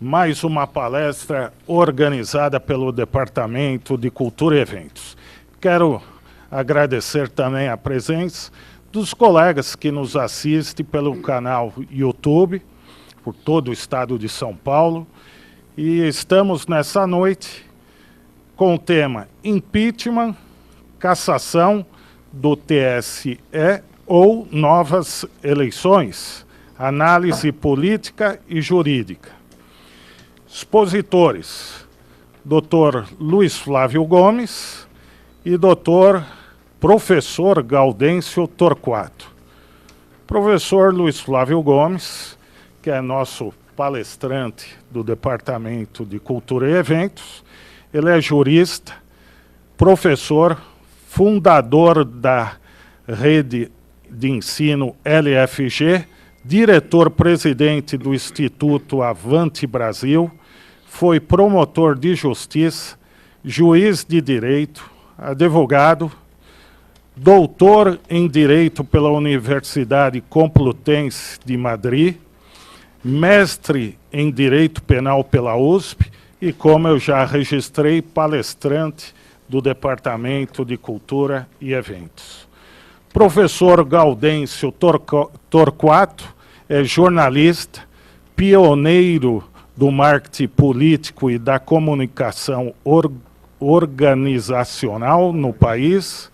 mais uma palestra organizada pelo Departamento de Cultura e Eventos. Quero agradecer também a presença dos colegas que nos assistem pelo canal YouTube, por todo o estado de São Paulo, e estamos nessa noite com o tema Impeachment, Cassação do TSE ou Novas Eleições, Análise Política e Jurídica. Expositores, Dr. Luiz Flávio Gomes e Dr. Professor Gaudêncio Torquato. Professor Luiz Flávio Gomes, que é nosso palestrante do Departamento de Cultura e Eventos, ele é jurista, professor, fundador da rede de ensino LFG, diretor-presidente do Instituto Avante Brasil, foi promotor de justiça, juiz de direito, advogado, doutor em direito pela Universidade Complutense de Madrid, mestre em direito penal pela USP e, como eu já registrei, palestrante do Departamento de Cultura e Eventos. Professor Gaudêncio Torquato é jornalista, pioneiro do marketing político e da comunicação organizacional no país,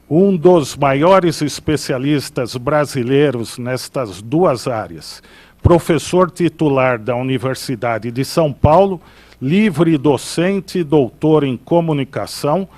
um dos maiores especialistas brasileiros nestas duas áreas, professor titular da Universidade de São Paulo, livre docente e doutor em comunicação,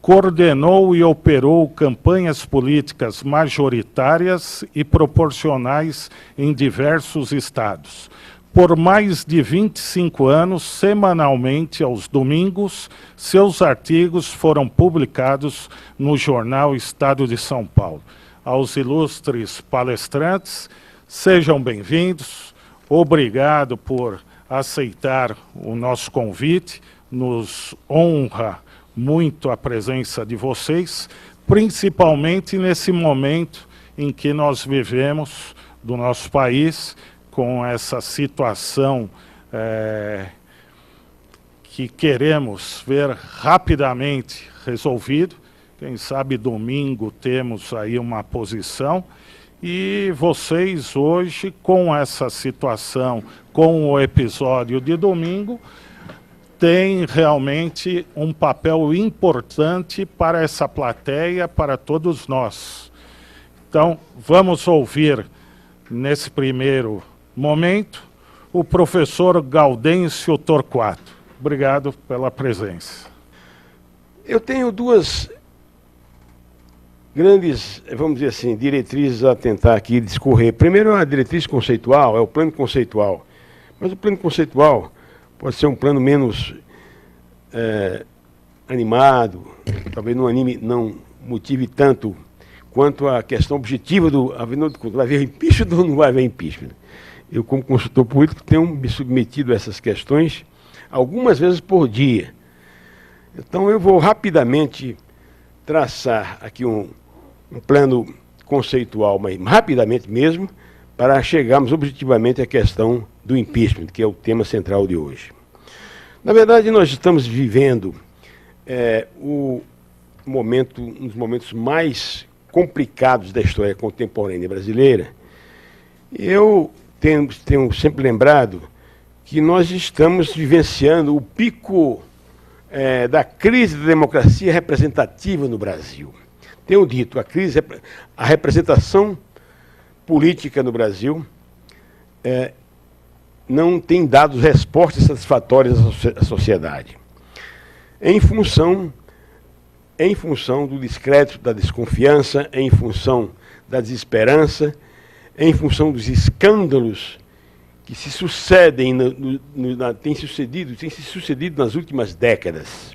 coordenou e operou campanhas políticas majoritárias e proporcionais em diversos estados. Por mais de 25 anos, semanalmente aos domingos, seus artigos foram publicados no jornal Estado de São Paulo. Aos ilustres palestrantes, sejam bem-vindos. Obrigado por aceitar o nosso convite. Nos honra muito a presença de vocês, principalmente nesse momento em que nós vivemos do nosso país, com essa situação que queremos ver rapidamente resolvido. Quem sabe domingo temos aí uma posição, e vocês hoje, com essa situação, com o episódio de domingo, tem realmente um papel importante para essa plateia, para todos nós. Então, vamos ouvir, nesse primeiro momento, o professor Gaudêncio Torquato. Obrigado pela presença. Eu tenho duas grandes, vamos dizer assim, diretrizes a tentar aqui discorrer. Primeiro, a diretriz conceitual, é o plano conceitual. Mas o plano conceitual pode ser um plano menos animado, talvez não motive tanto quanto a questão objetiva do vai haver impeachment ou não vai haver impeachment. Eu, como consultor político, tenho me submetido a essas questões algumas vezes por dia. Então eu vou rapidamente traçar aqui um plano conceitual, mas rapidamente mesmo, para chegarmos objetivamente à questão do impeachment, que é o tema central de hoje. Na verdade, nós estamos vivendo um dos momentos mais complicados da história contemporânea brasileira. Eu tenho sempre lembrado que nós estamos vivenciando o pico da crise da democracia representativa no Brasil. Tenho dito, a representação política no Brasil não tem dado respostas satisfatórias à sociedade. Em função do descrédito, da desconfiança, em função da desesperança, em função dos escândalos que se sucedem, têm se sucedido nas últimas décadas.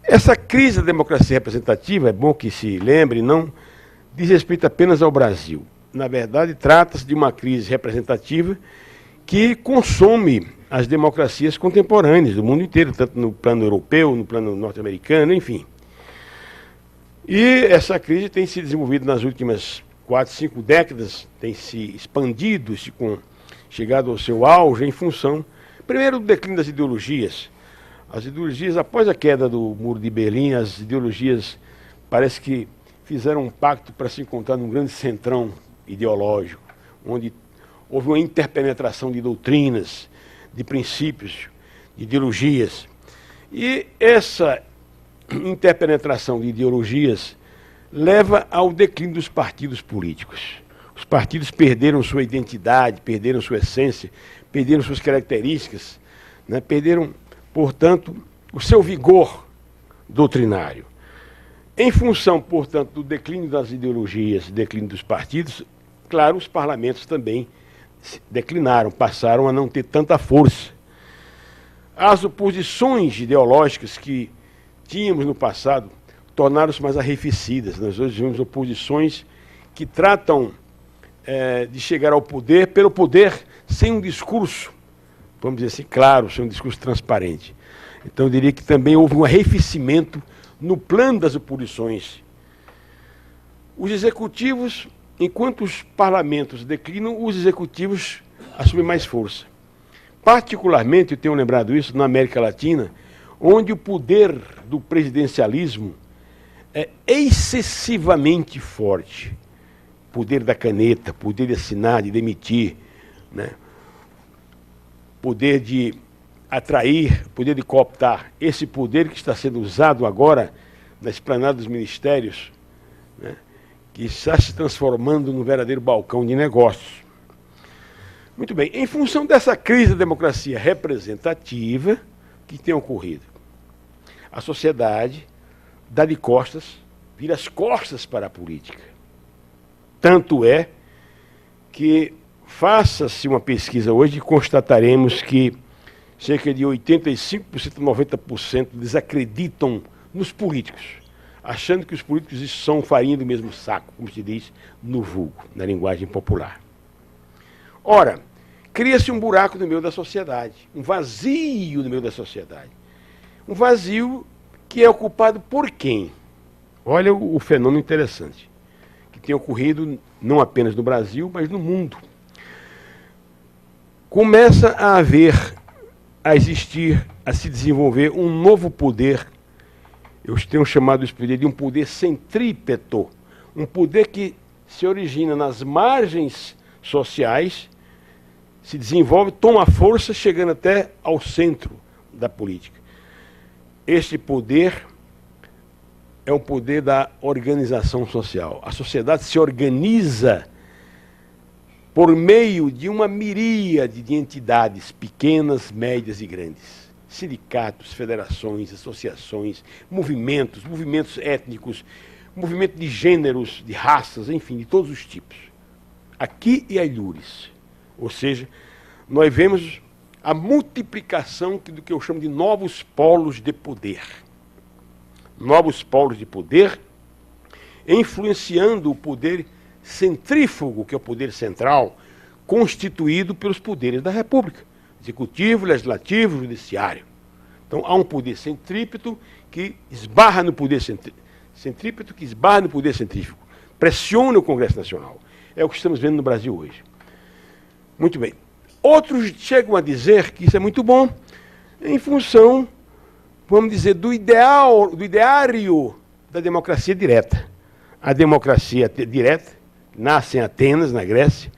Essa crise da democracia representativa, é bom que se lembre, não diz respeito apenas ao Brasil. Na verdade, trata-se de uma crise representativa que consome as democracias contemporâneas do mundo inteiro, tanto no plano europeu, no plano norte-americano, enfim. E essa crise tem se desenvolvido nas últimas 4, 5 décadas, tem se expandido, chegado ao seu auge em função, Primeiro, o declínio das ideologias. As ideologias, após a queda do Muro de Berlim, as ideologias parece que fizeram um pacto para se encontrar num grande centrão ideológico, onde houve uma interpenetração de doutrinas, de princípios, de ideologias. E essa interpenetração de ideologias leva ao declínio dos partidos políticos. Os partidos perderam sua identidade, perderam sua essência, perderam suas características, né? Perderam, portanto, o seu vigor doutrinário. Em função, portanto, do declínio das ideologias, declínio dos partidos, claro, os parlamentos também declinaram, passaram a não ter tanta força. As oposições ideológicas que tínhamos no passado tornaram-se mais arrefecidas. Nós hoje vemos oposições que tratam de chegar ao poder pelo poder sem um discurso, vamos dizer assim, claro, sem um discurso transparente. Então eu diria que também houve um arrefecimento no plano das oposições. Os executivos, enquanto os parlamentos declinam, os executivos assumem mais força. Particularmente, eu tenho lembrado isso, na América Latina, onde o poder do presidencialismo é excessivamente forte. Poder da caneta, poder de assinar, de demitir, né? Poder de atrair, poder de cooptar. Esse poder que está sendo usado agora na esplanada dos ministérios, né? Que está se transformando num verdadeiro balcão de negócios. Muito bem, em função dessa crise da democracia representativa, o que tem ocorrido? A sociedade dá de costas, vira as costas para a política. Tanto é que, faça-se uma pesquisa hoje, constataremos que cerca de 85% a 90% desacreditam nos políticos, achando que os políticos são farinha do mesmo saco, como se diz no vulgo, na linguagem popular. Ora, cria-se um buraco no meio da sociedade, um vazio no meio da sociedade. Um vazio que é ocupado por quem? Olha o fenômeno interessante, que tem ocorrido não apenas no Brasil, mas no mundo. Começa a existir, a se desenvolver um novo poder. Eu tenho chamado esse poder de um poder centrípeto, um poder que se origina nas margens sociais, se desenvolve, toma força, chegando até ao centro da política. Este poder é o poder da organização social. A sociedade se organiza por meio de uma miríade de entidades pequenas, médias e grandes. Sindicatos, federações, associações, movimentos étnicos, movimento de gêneros, de raças, enfim, de todos os tipos. Aqui e alhures. Ou seja, nós vemos a multiplicação do que eu chamo de novos polos de poder. Novos polos de poder, influenciando o poder centrífugo, que é o poder central, constituído pelos poderes da República, executivo, legislativo, judiciário. Então há um poder centrípeto que esbarra no poder centrípeto, que esbarra no poder centrífugo, pressiona o Congresso Nacional. É o que estamos vendo no Brasil hoje. Muito bem. Outros chegam a dizer que isso é muito bom, em função, vamos dizer, do ideário da democracia direta. A democracia direta nasce em Atenas, na Grécia,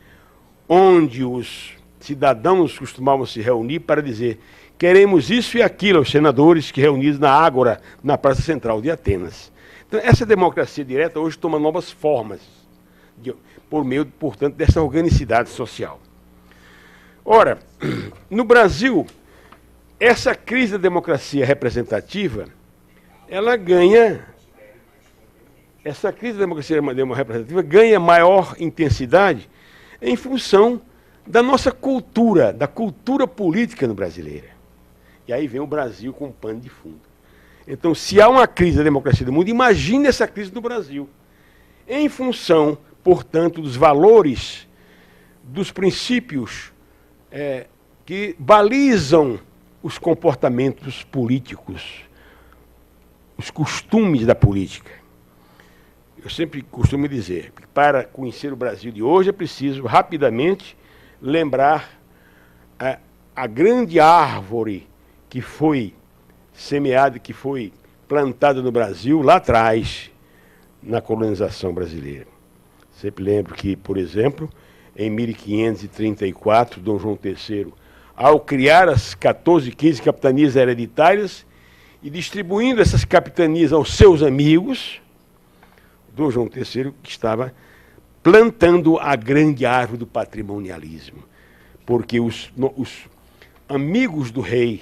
onde os cidadãos costumavam se reunir para dizer: queremos isso e aquilo, os senadores que reunidos na Ágora, na Praça Central de Atenas. Então, essa democracia direta hoje toma novas formas, por meio, portanto, dessa organicidade social. Ora, no Brasil, essa crise da democracia representativa, essa crise da democracia representativa ganha maior intensidade em função da nossa cultura, da cultura política no brasileira. E aí vem o Brasil com um pano de fundo. Então, se há uma crise da democracia do mundo, imagine essa crise no Brasil. Em função, portanto, dos valores, dos princípios que balizam os comportamentos políticos, os costumes da política. Eu sempre costumo dizer que para conhecer o Brasil de hoje é preciso rapidamente lembrar a grande árvore que foi semeada, que foi plantada no Brasil lá atrás, na colonização brasileira. Sempre lembro que, por exemplo, em 1534, Dom João III, ao criar as 14, 15 capitanias hereditárias e distribuindo essas capitanias aos seus amigos, Dom João III estava plantando a grande árvore do patrimonialismo, porque os amigos do rei,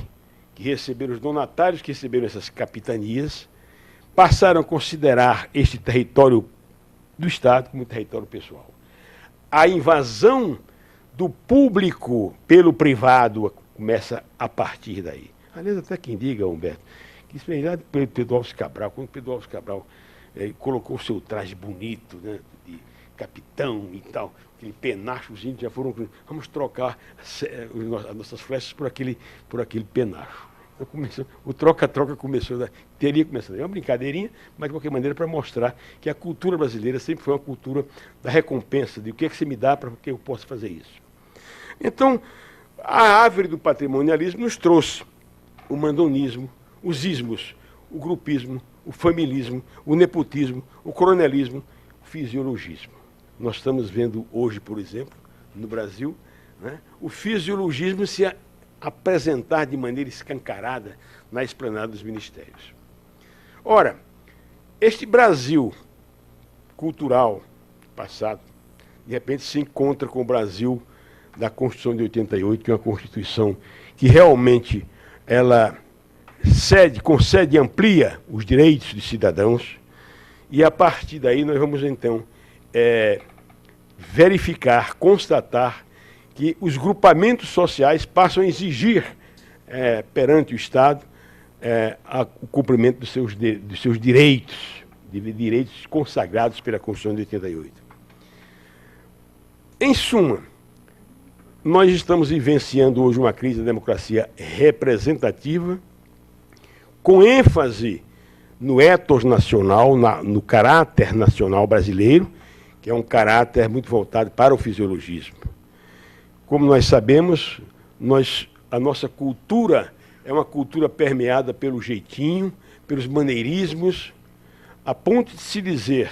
que receberam, os donatários que receberam essas capitanias, passaram a considerar este território do Estado como território pessoal. A invasão do público pelo privado começa a partir daí. Aliás, até quem diga, Humberto, que isso vem lá de Pedro Álvares Cabral, quando Pedro Álvares Cabral colocou o seu traje bonito, né, de capitão e tal, aquele penacho, os índios já foram, vamos trocar as nossas flechas por aquele penacho. Então, o troca-troca teria começado. É uma brincadeirinha, mas de qualquer maneira para mostrar que a cultura brasileira sempre foi uma cultura da recompensa, de o que é que você me dá para que eu possa fazer isso. Então, a árvore do patrimonialismo nos trouxe o mandonismo, os ismos, o grupismo, o familismo, o nepotismo, o coronelismo, o fisiologismo. Nós estamos vendo hoje, por exemplo, no Brasil, né, o fisiologismo se apresentar de maneira escancarada na esplanada dos ministérios. Ora, este Brasil cultural passado, de repente se encontra com o Brasil da Constituição de 88, que é uma Constituição que realmente ela concede e amplia os direitos dos cidadãos, e a partir daí nós vamos então verificar, constatar que os grupamentos sociais passam a exigir perante o Estado o cumprimento dos seus direitos, direitos consagrados pela Constituição de 88. Em suma, nós estamos vivenciando hoje uma crise da democracia representativa, com ênfase no ethos nacional, no caráter nacional brasileiro, que é um caráter muito voltado para o fisiologismo. Como nós sabemos, a nossa cultura é uma cultura permeada pelo jeitinho, pelos maneirismos, a ponto de se dizer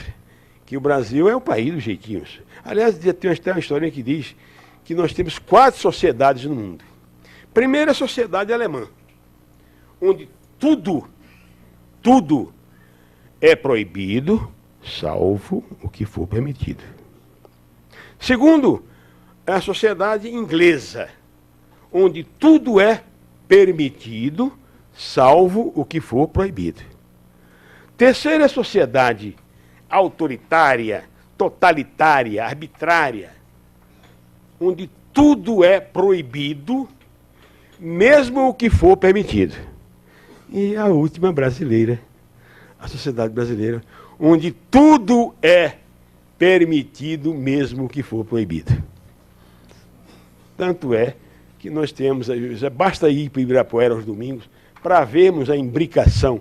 que o Brasil é o país dos jeitinhos. Aliás, tem até uma historinha que diz que nós temos 4 sociedades no mundo. Primeiro, a sociedade alemã, onde tudo é proibido, salvo o que for permitido. Segundo, é a sociedade inglesa, onde tudo é permitido, salvo o que for proibido. Terceiro, é a sociedade autoritária, totalitária, arbitrária, onde tudo é proibido, mesmo o que for permitido. E a última, brasileira, a sociedade brasileira, onde tudo é permitido, mesmo o que for proibido. Tanto é que nós temos, basta ir para Ibirapuera aos domingos para vermos a imbricação,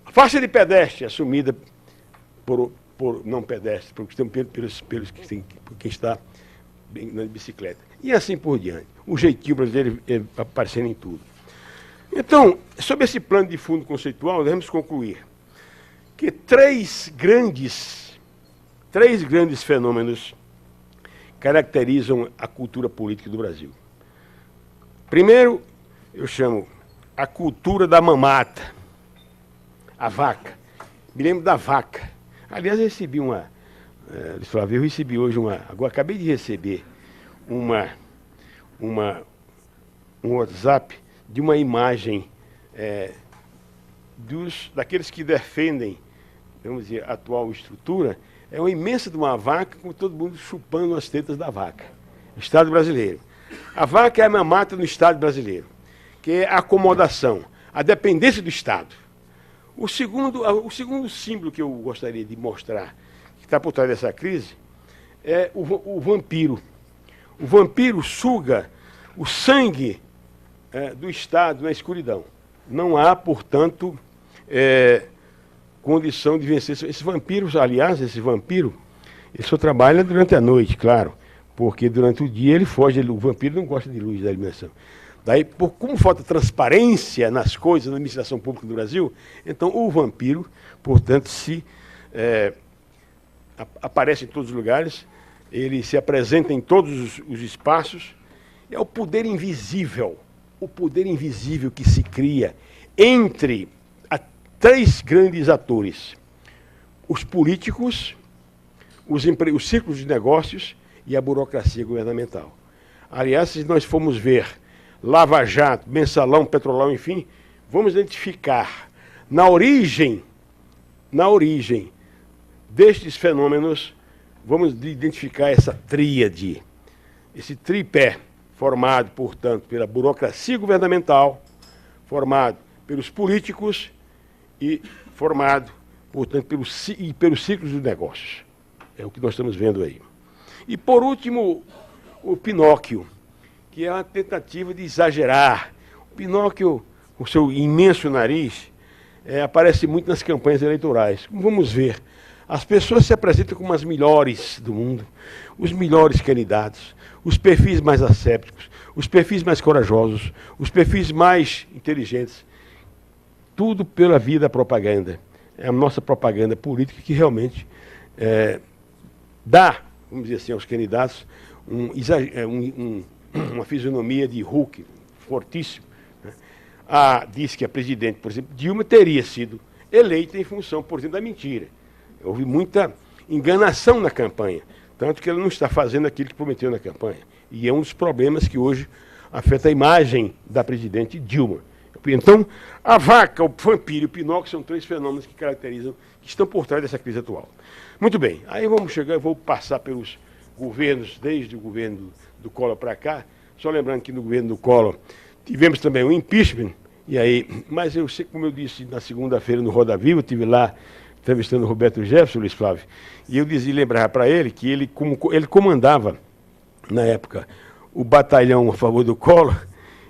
a faixa de pedestre assumida por não pedestre, pelos quem está na bicicleta. E assim por diante. O jeitinho brasileiro aparecendo em tudo. Então, sobre esse plano de fundo conceitual, devemos concluir que três grandes fenômenos caracterizam a cultura política do Brasil. Primeiro, eu chamo a cultura da mamata, a vaca. Me lembro da vaca. Aliás, eu recebi eu recebi hoje agora acabei de receber um WhatsApp de uma imagem daqueles que defendem, vamos dizer, a atual estrutura. É uma imensa de uma vaca com todo mundo chupando as tetas da vaca. Estado brasileiro. A vaca é a mamata no Estado brasileiro, que é a acomodação, a dependência do Estado. O segundo símbolo que eu gostaria de mostrar, que está por trás dessa crise, é o vampiro. O vampiro suga o sangue do Estado na escuridão. Não há, portanto, condição de vencer. Esse vampiro, ele só trabalha durante a noite, claro, porque durante o dia ele foge, o vampiro não gosta de luz da iluminação. Daí, como falta transparência nas coisas da administração pública do Brasil, então o vampiro, portanto, aparece em todos os lugares, ele se apresenta em todos os espaços. É o poder invisível que se cria entre três grandes atores: os políticos, os círculos de negócios e a burocracia governamental. Aliás, se nós formos ver Lava Jato, Mensalão, Petrolão, enfim, vamos identificar na origem destes fenômenos, vamos identificar essa tríade, esse tripé formado, portanto, pela burocracia governamental, formado pelos políticos e formado, portanto, pelos ciclos de negócios. É o que nós estamos vendo aí. E, por último, o Pinóquio, que é uma tentativa de exagerar. O Pinóquio, com seu imenso nariz, aparece muito nas campanhas eleitorais. Como vamos ver, as pessoas se apresentam como as melhores do mundo, os melhores candidatos, os perfis mais assépticos, os perfis mais corajosos, os perfis mais inteligentes. Tudo pela via da propaganda. É a nossa propaganda política que realmente dá, vamos dizer assim, aos candidatos uma fisionomia de Hulk fortíssimo. Né? Diz que a presidente, por exemplo, Dilma teria sido eleita em função, por exemplo, da mentira. Houve muita enganação na campanha, tanto que ela não está fazendo aquilo que prometeu na campanha. E é um dos problemas que hoje afeta a imagem da presidente Dilma. Então, a vaca, o vampiro e o Pinóquio são três fenômenos que caracterizam, que estão por trás dessa crise atual. Muito bem, aí vou passar pelos governos, desde o governo do Collor para cá, só lembrando que no governo do Collor tivemos também o impeachment, mas eu sei, como eu disse na segunda-feira no Roda Viva, eu estive lá entrevistando o Roberto Jefferson, Luiz Flávio, e eu lembrava para ele que ele comandava, na época, o batalhão a favor do Collor,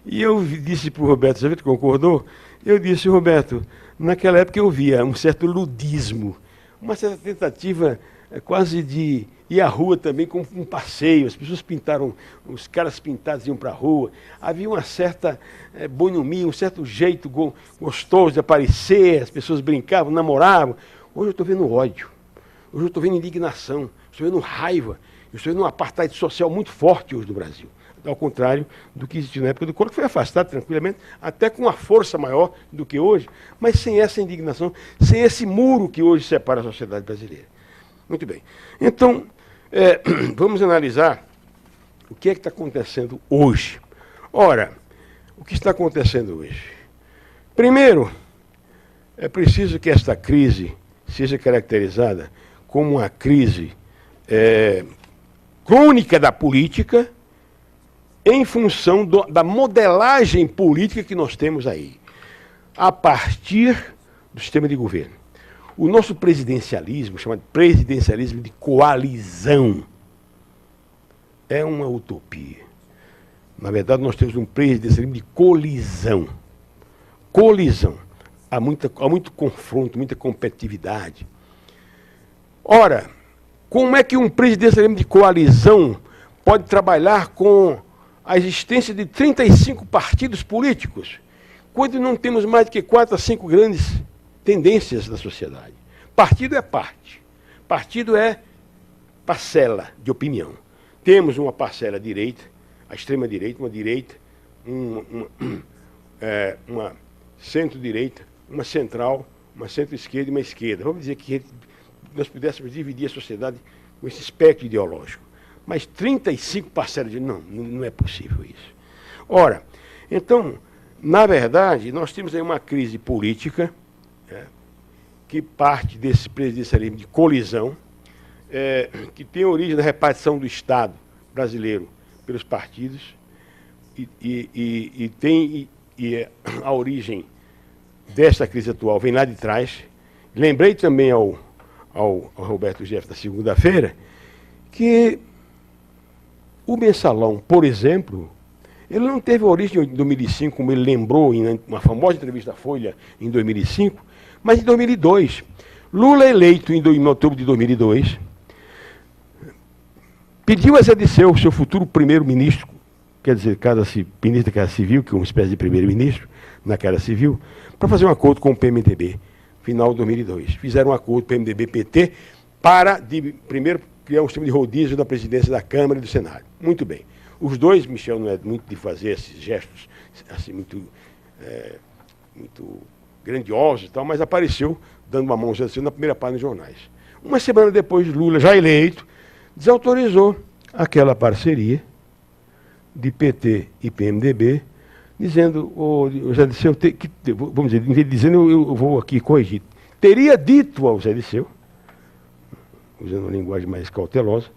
e eu disse para o Roberto, você concordou? Eu disse, Roberto, naquela época eu via um certo ludismo, uma certa tentativa quase de ir à rua também como um passeio. As pessoas pintaram, os caras pintados iam para a rua. Havia uma certa bonomia, um certo jeito gostoso de aparecer, as pessoas brincavam, namoravam. Hoje eu estou vendo ódio, hoje eu estou vendo indignação, estou vendo raiva, eu estou vendo um apartheid social muito forte hoje no Brasil. Ao contrário do que existiu na época do Collor, que foi afastado tranquilamente, até com uma força maior do que hoje, mas sem essa indignação, sem esse muro que hoje separa a sociedade brasileira. Muito bem. Então, vamos analisar o que é que está acontecendo hoje. Ora, o que está acontecendo hoje? Primeiro, é preciso que esta crise seja caracterizada como uma crise crônica da política, em função da modelagem política que nós temos aí, a partir do sistema de governo. O nosso presidencialismo, chamado presidencialismo de coalizão, é uma utopia. Na verdade, nós temos um presidencialismo de colisão. Colisão. Há muito confronto, muita competitividade. Ora, como é que um presidencialismo de coalizão pode trabalhar com a existência de 35 partidos políticos, quando não temos mais do que 4 a 5 grandes tendências da sociedade? Partido é parte. Partido é parcela de opinião. Temos uma parcela direita, a extrema-direita, uma direita, uma centro-direita, uma central, uma centro-esquerda e uma esquerda. Vamos dizer que nós pudéssemos dividir a sociedade com esse espectro ideológico. Mas 35 parcelas de... Não é possível isso. Ora, então, na verdade, nós temos aí uma crise política, que parte desse presidencialismo de colisão, que tem origem na repartição do Estado brasileiro pelos partidos, e a origem desta crise atual vem lá de trás. Lembrei também ao Roberto Jefferson da segunda-feira que o Mensalão, por exemplo, ele não teve origem em 2005, como ele lembrou em uma famosa entrevista à Folha em 2005, mas em 2002. Lula, eleito em outubro de 2002, pediu a Zé Disseu, seu futuro primeiro-ministro, quer dizer, ministro da Casa Civil, que é uma espécie de primeiro-ministro na Casa Civil, para fazer um acordo com o PMDB, final de 2002. Fizeram um acordo PMDB-PT para, primeiro, criar um sistema de rodízio da presidência da Câmara e do Senado. Muito bem. Os dois, Michel não é muito de fazer esses gestos assim, muito grandiosos e tal, mas apareceu dando uma mãozinha assim na primeira página dos jornais. Uma semana depois, Lula, já eleito, desautorizou aquela parceria de PT e PMDB, dizendo, Zé Disseu, vamos dizer, em vez de dizendo, eu vou aqui corrigir, teria dito ao Zé Disseu, usando uma linguagem mais cautelosa,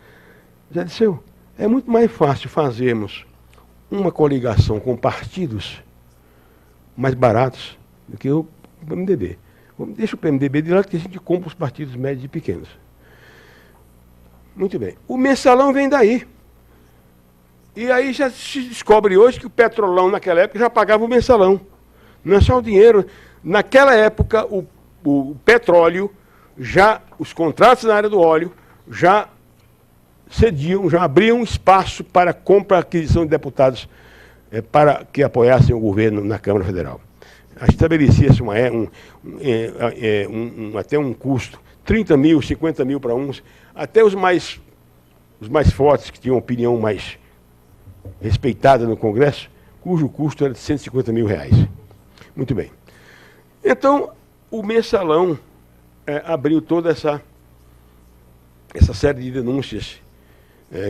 Zé Disseu, é muito mais fácil fazermos uma coligação com partidos mais baratos do que o PMDB. Deixa o PMDB de lado que a gente compra os partidos médios e pequenos. Muito bem. O mensalão vem daí. E aí já se descobre hoje que o Petrolão, naquela época, já pagava o mensalão. Não é só o dinheiro. Naquela época, o petróleo, os contratos na área do óleo, já cediam, já abriam espaço para compra e aquisição de deputados para que apoiassem o governo na Câmara Federal. Estabelecia-se até um custo, 30 mil, 50 mil para uns, até os mais fortes, que tinham opinião mais respeitada no Congresso, cujo custo era de 150 mil reais. Muito bem. Então, o mensalão abriu toda essa série de denúncias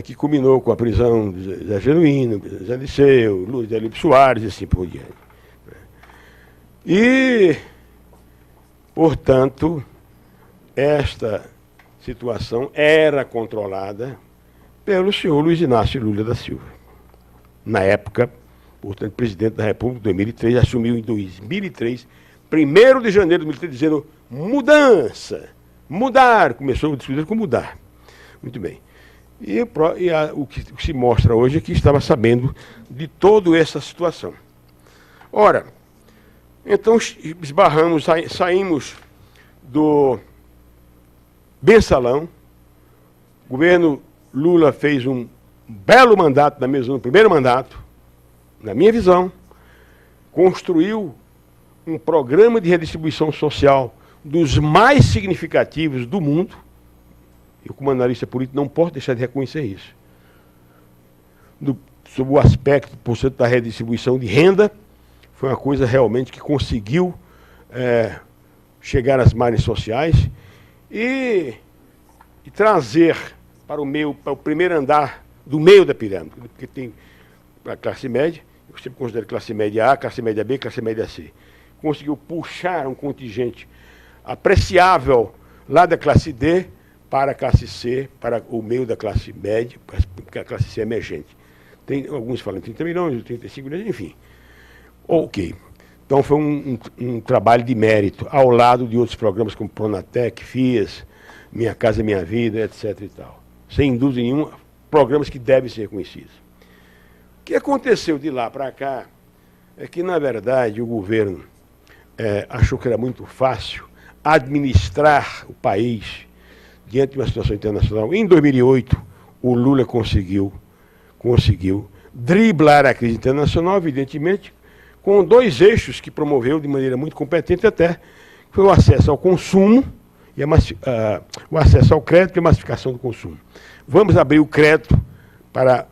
que culminou com a prisão de Zé Genuíno, Zé Disseu, Luiz Felipe Soares e assim por diante. E, portanto, esta situação era controlada pelo senhor Luiz Inácio Lula da Silva. Na época, portanto, presidente da República, em 2003, assumiu em 2003, 1º de janeiro de 2003, dizendo mudança, mudar, começou a discutir com mudar. Muito bem. O que se mostra hoje é que estava sabendo de toda essa situação. Ora, então esbarramos, saímos do mensalão, o governo Lula fez um belo mandato no primeiro mandato, na minha visão, construiu um programa de redistribuição social dos mais significativos do mundo. Eu, como analista político, não posso deixar de reconhecer isso. Sob o aspecto, portanto, da redistribuição de renda, foi uma coisa realmente que conseguiu chegar às margens sociais e trazer para o primeiro andar do meio da pirâmide, porque tem a classe média, eu sempre considero classe média A, classe média B, classe média C. Conseguiu puxar um contingente apreciável lá da classe D para a classe C, para o meio da classe média, porque a classe C é emergente. Tem, alguns falam 30 milhões, 35 milhões, enfim. Ok. Então foi um trabalho de mérito, ao lado de outros programas como Pronatec, FIAS, Minha Casa Minha Vida, etc. e tal. Sem dúvida nenhuma, programas que devem ser reconhecidos. O que aconteceu de lá para cá é que, na verdade, o governo achou que era muito fácil administrar o país diante de uma situação internacional. Em 2008, o Lula conseguiu driblar a crise internacional, evidentemente, com 2 eixos que promoveu de maneira muito competente até, que foi o acesso ao consumo, e o acesso ao crédito e a massificação do consumo. Vamos abrir o crédito para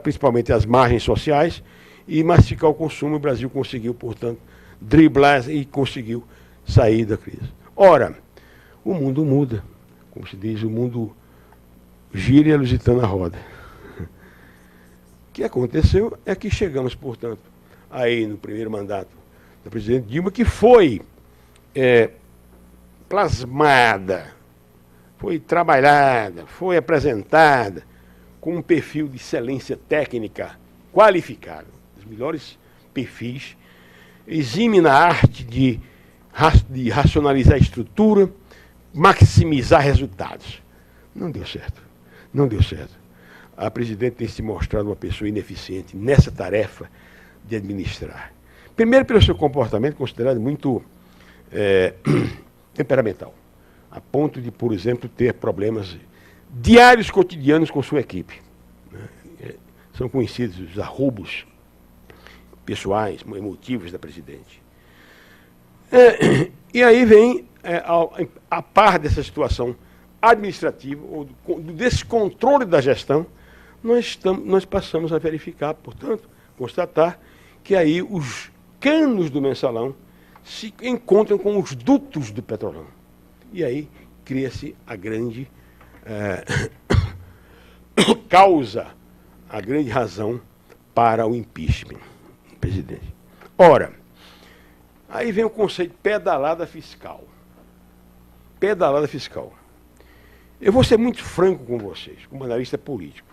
principalmente as margens sociais e massificar o consumo. O Brasil conseguiu, portanto, driblar e conseguiu sair da crise. Ora, o mundo muda. Como se diz, o mundo gira e a lusitana roda. O que aconteceu é que chegamos, portanto, aí no primeiro mandato da presidente Dilma, que foi plasmada, foi trabalhada, foi apresentada com um perfil de excelência técnica qualificado, os melhores perfis, exime na arte de racionalizar a estrutura, maximizar resultados. Não deu certo. Não deu certo. A presidente tem se mostrado uma pessoa ineficiente nessa tarefa de administrar. Primeiro, pelo seu comportamento considerado muito temperamental, a ponto de, por exemplo, ter problemas diários, cotidianos com sua equipe. são conhecidos os arroubos pessoais, emotivos da presidente. E aí vem, a par dessa situação administrativa, ou do descontrole da gestão, nós passamos a verificar, portanto, constatar que aí os canos do mensalão se encontram com os dutos do Petrolão. E aí cria-se a grande causa, a grande razão para o impeachment do presidente. Ora, aí vem o conceito de pedalada fiscal. Pedalada fiscal. Eu vou ser muito franco com vocês, como analista político.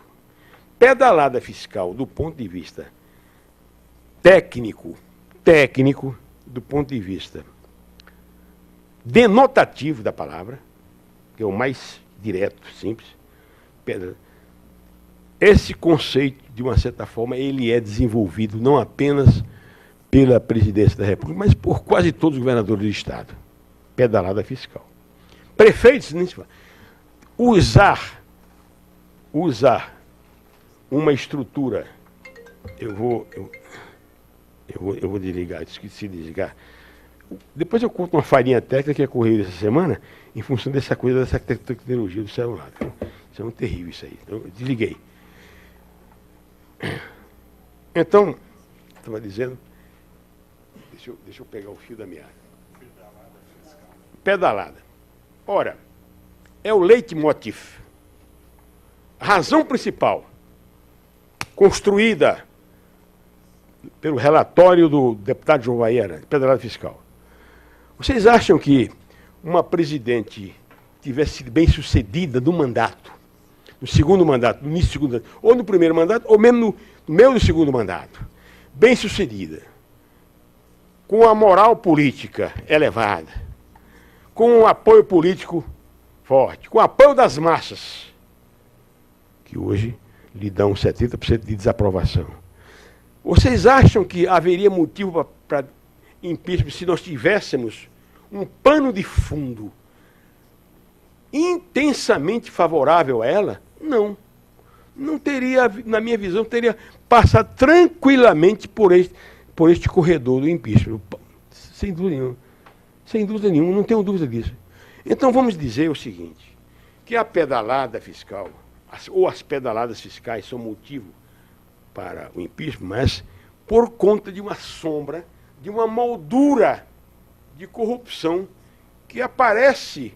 Pedalada fiscal, do ponto de vista técnico, do ponto de vista denotativo da palavra, que é o mais direto, simples, esse conceito, de uma certa forma, ele é desenvolvido não apenas pela presidência da República, mas por quase todos os governadores do Estado. Pedalada fiscal. Prefeitos, nem se fala. Usar uma estrutura, eu vou desligar, esqueci de desligar. Depois eu conto uma farinha técnica que ocorreu essa semana, em função dessa coisa, dessa tecnologia do celular. Isso é muito terrível, isso aí. Então, eu desliguei. Então, estava dizendo, deixa eu pegar o fio da meada. Pedalada. Ora, é o leitmotiv. A razão principal, construída pelo relatório do deputado João Vieira, pedalada fiscal. Vocês acham que uma presidente tivesse sido bem sucedida no mandato, no segundo mandato, no início do segundo mandato, ou no primeiro mandato, ou mesmo no meio do segundo mandato, bem sucedida, com a moral política elevada, com um apoio político forte, com o apoio das massas, que hoje lhe dão 70% de desaprovação. Vocês acham que haveria motivo para impeachment se nós tivéssemos um pano de fundo intensamente favorável a ela? Não. Não teria, na minha visão, teria passado tranquilamente por este corredor do impeachment. Sem dúvida nenhuma. Sem dúvida nenhuma, não tenho dúvida disso. Então vamos dizer o seguinte, que a pedalada fiscal, ou as pedaladas fiscais são motivo para o impeachment, mas por conta de uma sombra, de uma moldura de corrupção que aparece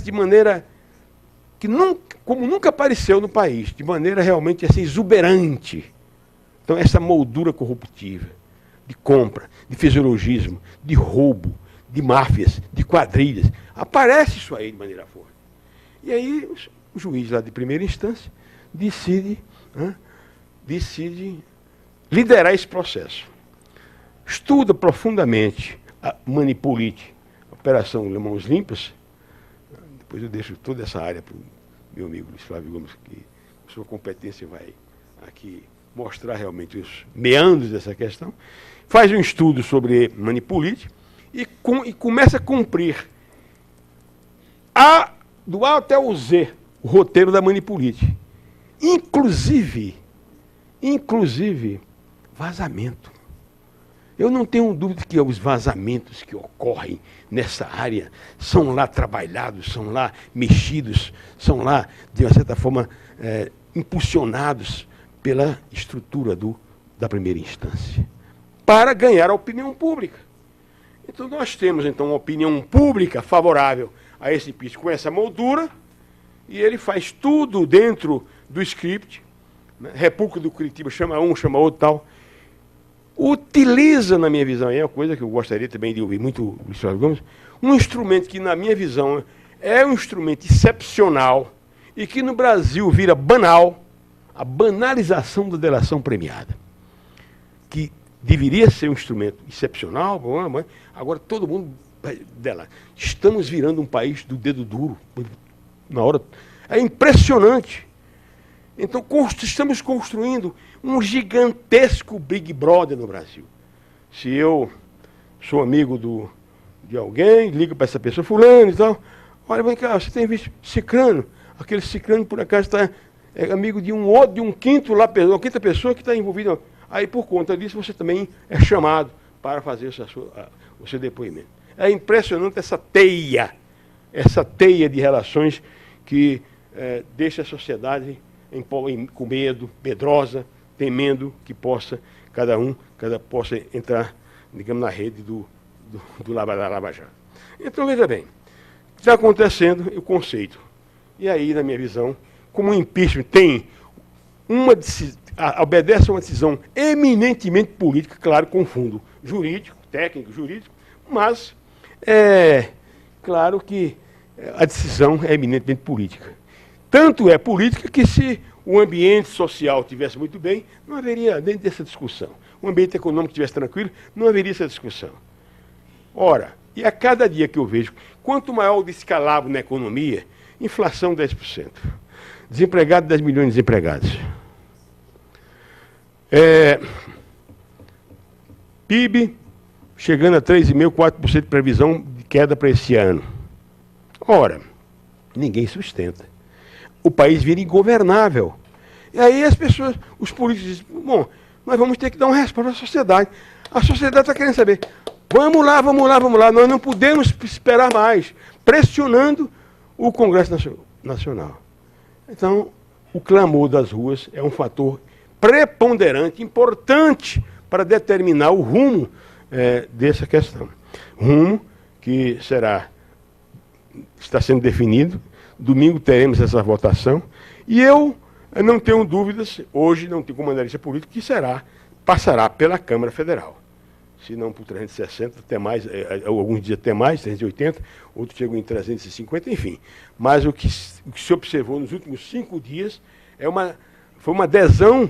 de maneira que como nunca apareceu no país, de maneira realmente assim, exuberante. Então essa moldura corruptiva, de compra, de fisiologismo, de roubo, de máfias, de quadrilhas, aparece isso aí de maneira forte. E aí o juiz lá de primeira instância decide liderar esse processo. Estuda profundamente a Manipolite, a Operação Mãos Limpas. Depois eu deixo toda essa área para o meu amigo Luiz Flávio Gomes, que a sua competência vai aqui mostrar realmente os meandros dessa questão. Faz um estudo sobre Manipolite e começa a cumprir do A até o Z o roteiro da Manipolite. Inclusive vazamento. Eu não tenho dúvida que os vazamentos que ocorrem nessa área são lá trabalhados, são lá mexidos, são lá, de uma certa forma, impulsionados pela estrutura da primeira instância, para ganhar a opinião pública. Então nós temos uma opinião pública favorável a esse impeachment com essa moldura, e ele faz tudo dentro do script, né? República do Curitiba chama um, chama outro tal. Utiliza, na minha visão, é uma coisa que eu gostaria também de ouvir muito o Luiz Flávio Gomes, um instrumento que, na minha visão, é um instrumento excepcional e que no Brasil vira banal, a banalização da delação premiada, que deveria ser um instrumento excepcional, agora todo mundo dela. Estamos virando um país do dedo duro, na hora. É impressionante. Então, estamos construindo um gigantesco Big Brother no Brasil. Se eu sou amigo de alguém, ligo para essa pessoa, fulano e tal, olha, vem cá, você tem visto Cicrano? Aquele Cicrano, por acaso, é amigo de um outro, de um quinto lá, uma quinta pessoa que está envolvida. Aí, por conta disso, você também é chamado para fazer o seu depoimento. É impressionante essa teia de relações que deixa a sociedade com medo, medrosa, temendo que cada possa entrar, digamos, na rede da Lava Jato. Então, veja bem, está acontecendo o conceito. E aí, na minha visão, como o impeachment obedece a uma decisão eminentemente política, claro, com fundo jurídico, técnico, jurídico, mas é claro que a decisão é eminentemente política. Tanto é política que, se o ambiente social estivesse muito bem, não haveria nem dessa discussão. O ambiente econômico estivesse tranquilo, não haveria essa discussão. Ora, e a cada dia que eu vejo, quanto maior o descalabro na economia, inflação 10%, desempregado 10 milhões de desempregados. PIB chegando a 3,5%, 4% de previsão de queda para esse ano. Ora, ninguém sustenta. O país vira ingovernável. E aí as pessoas, os políticos dizem, bom, nós vamos ter que dar uma resposta à sociedade. A sociedade está querendo saber, vamos lá, nós não podemos esperar mais, pressionando o Congresso Nacional. Então, o clamor das ruas é um fator preponderante, importante, para determinar o rumo dessa questão. Rumo que está sendo definido. Domingo teremos essa votação. E eu não tenho dúvidas, hoje não tenho como analista político, que passará pela Câmara Federal. Se não por 360, até mais, alguns dias até mais, 380, outros chegam em 350, enfim. Mas o que se observou nos últimos 5 dias foi uma adesão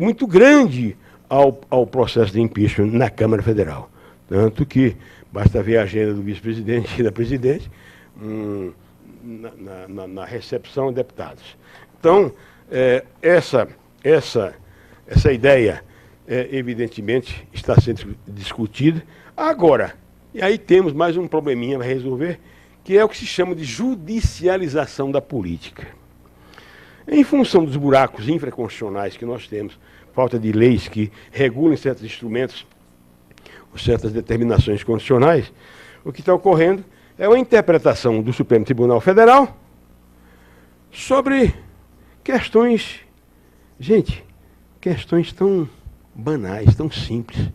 muito grande ao processo de impeachment na Câmara Federal. Tanto que basta ver a agenda do vice-presidente e da presidente na recepção de deputados. Então, essa ideia, evidentemente, está sendo discutida. Agora, e aí temos mais um probleminha para resolver, que é o que se chama de judicialização da política. Em função dos buracos infraconstitucionais que nós temos, falta de leis que regulem certos instrumentos, certas determinações constitucionais, o que está ocorrendo é uma interpretação do Supremo Tribunal Federal sobre questões, questões tão banais, tão simples.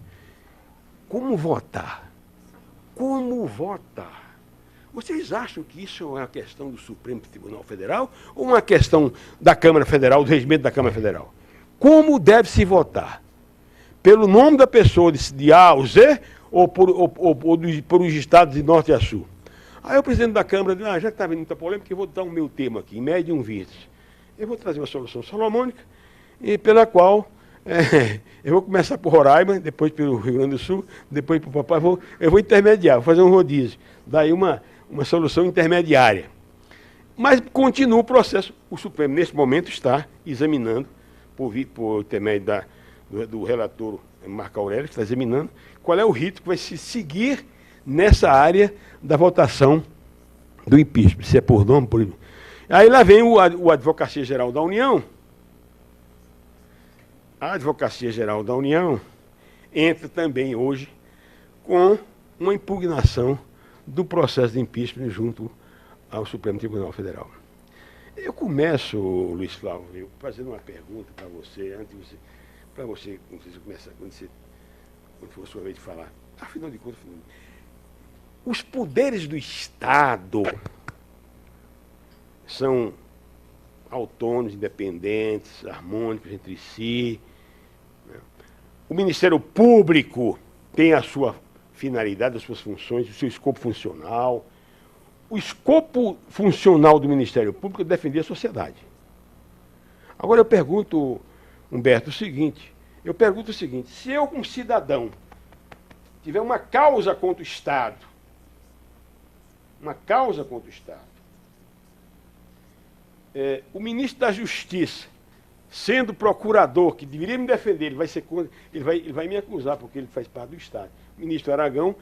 Como votar? Como votar? Vocês acham que isso é uma questão do Supremo Tribunal Federal ou uma questão da Câmara Federal, do regimento da Câmara Federal? Como deve-se votar? Pelo nome da pessoa, de A ou Z, ou por os estados de norte a sul? Aí o presidente da Câmara diz, já que está havendo muita polêmica, eu vou dar o meu tema aqui, médium vírus. Eu vou trazer uma solução salomônica, e pela qual eu vou começar por Roraima, depois pelo Rio Grande do Sul, depois para o papai, eu vou intermediar, vou fazer um rodízio. Daí uma solução intermediária. Mas continua o processo. O Supremo, nesse momento, está examinando, por intermédio do relator Marco Aurélio, que está examinando, qual é o rito que vai se seguir nessa área da votação do impeachment, se é por nome, por... Aí lá vem o Advocacia Geral da União. A Advocacia Geral da União entra também hoje com uma impugnação do processo de impeachment junto ao Supremo Tribunal Federal. Eu começo, Luiz Flávio, fazendo uma pergunta para você, para você, quando for a sua vez de falar. Afinal de contas, os poderes do Estado são autônomos, independentes, harmônicos entre si. O Ministério Público tem a sua finalidade, as suas funções, o seu escopo funcional. O escopo funcional do Ministério Público é defender a sociedade. Agora eu pergunto, Humberto, o seguinte, se eu, como cidadão, tiver uma causa contra o Estado, o ministro da Justiça, sendo procurador, que deveria me defender, ele vai me acusar, porque ele faz parte do Estado. O ministro Aragão,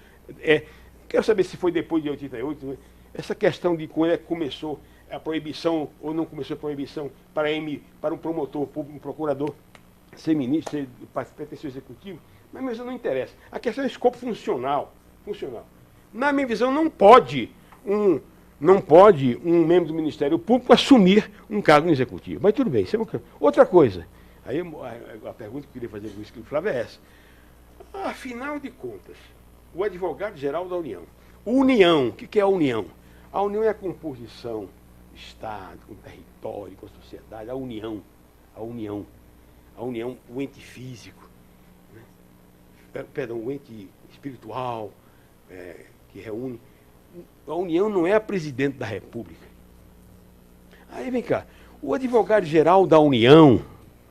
quero saber se foi depois de 88, essa questão de quando começou a proibição, ou não começou a proibição, para um promotor público, um procurador, ser ministro, ser pertencer ao executivo, mas minha visão não interessa. A questão é escopo funcional. Na minha visão, não pode um membro do Ministério Público assumir um cargo no executivo. Mas tudo bem, isso é uma... Outra coisa, aí a pergunta que eu queria fazer com o Flávio é essa. Afinal de contas, o advogado-geral da União. União, o que é a União? A União é a composição do Estado, com o território, com a sociedade, a União, o ente físico, né? Perdão, o ente espiritual, que reúne. A União não é a presidente da República. Aí vem cá, o advogado-geral da União,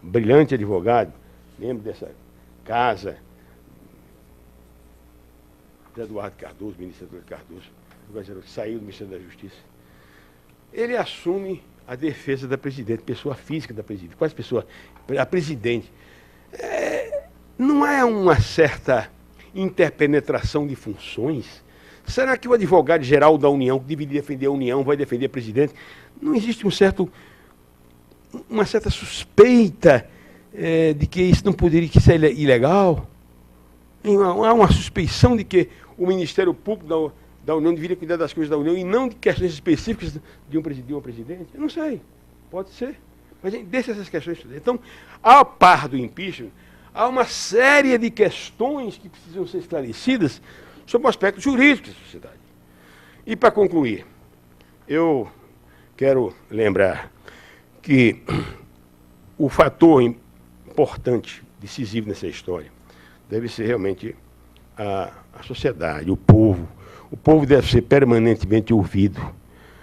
brilhante advogado, membro dessa casa, Eduardo Cardoso, ministro Eduardo Cardoso, advogado-geral que saiu do Ministério da Justiça, ele assume a defesa da presidente, pessoa física da presidente. Quais pessoas? A presidente. Não é uma certa interpenetração de funções? Será que o advogado-geral da União, que deveria defender a União, vai defender a presidente? Não existe uma certa suspeita de que isso não poderia ser ilegal? Há uma suspeição de que o Ministério Público da União deveria cuidar das coisas da União e não de questões específicas de uma presidente? Eu não sei, pode ser. Mas deixa essas questões. Então, a par do impeachment, há uma série de questões que precisam ser esclarecidas sobre o aspecto jurídico da sociedade. E, para concluir, eu quero lembrar que o fator importante, decisivo nessa história, deve ser realmente a sociedade, o povo. O povo deve ser permanentemente ouvido,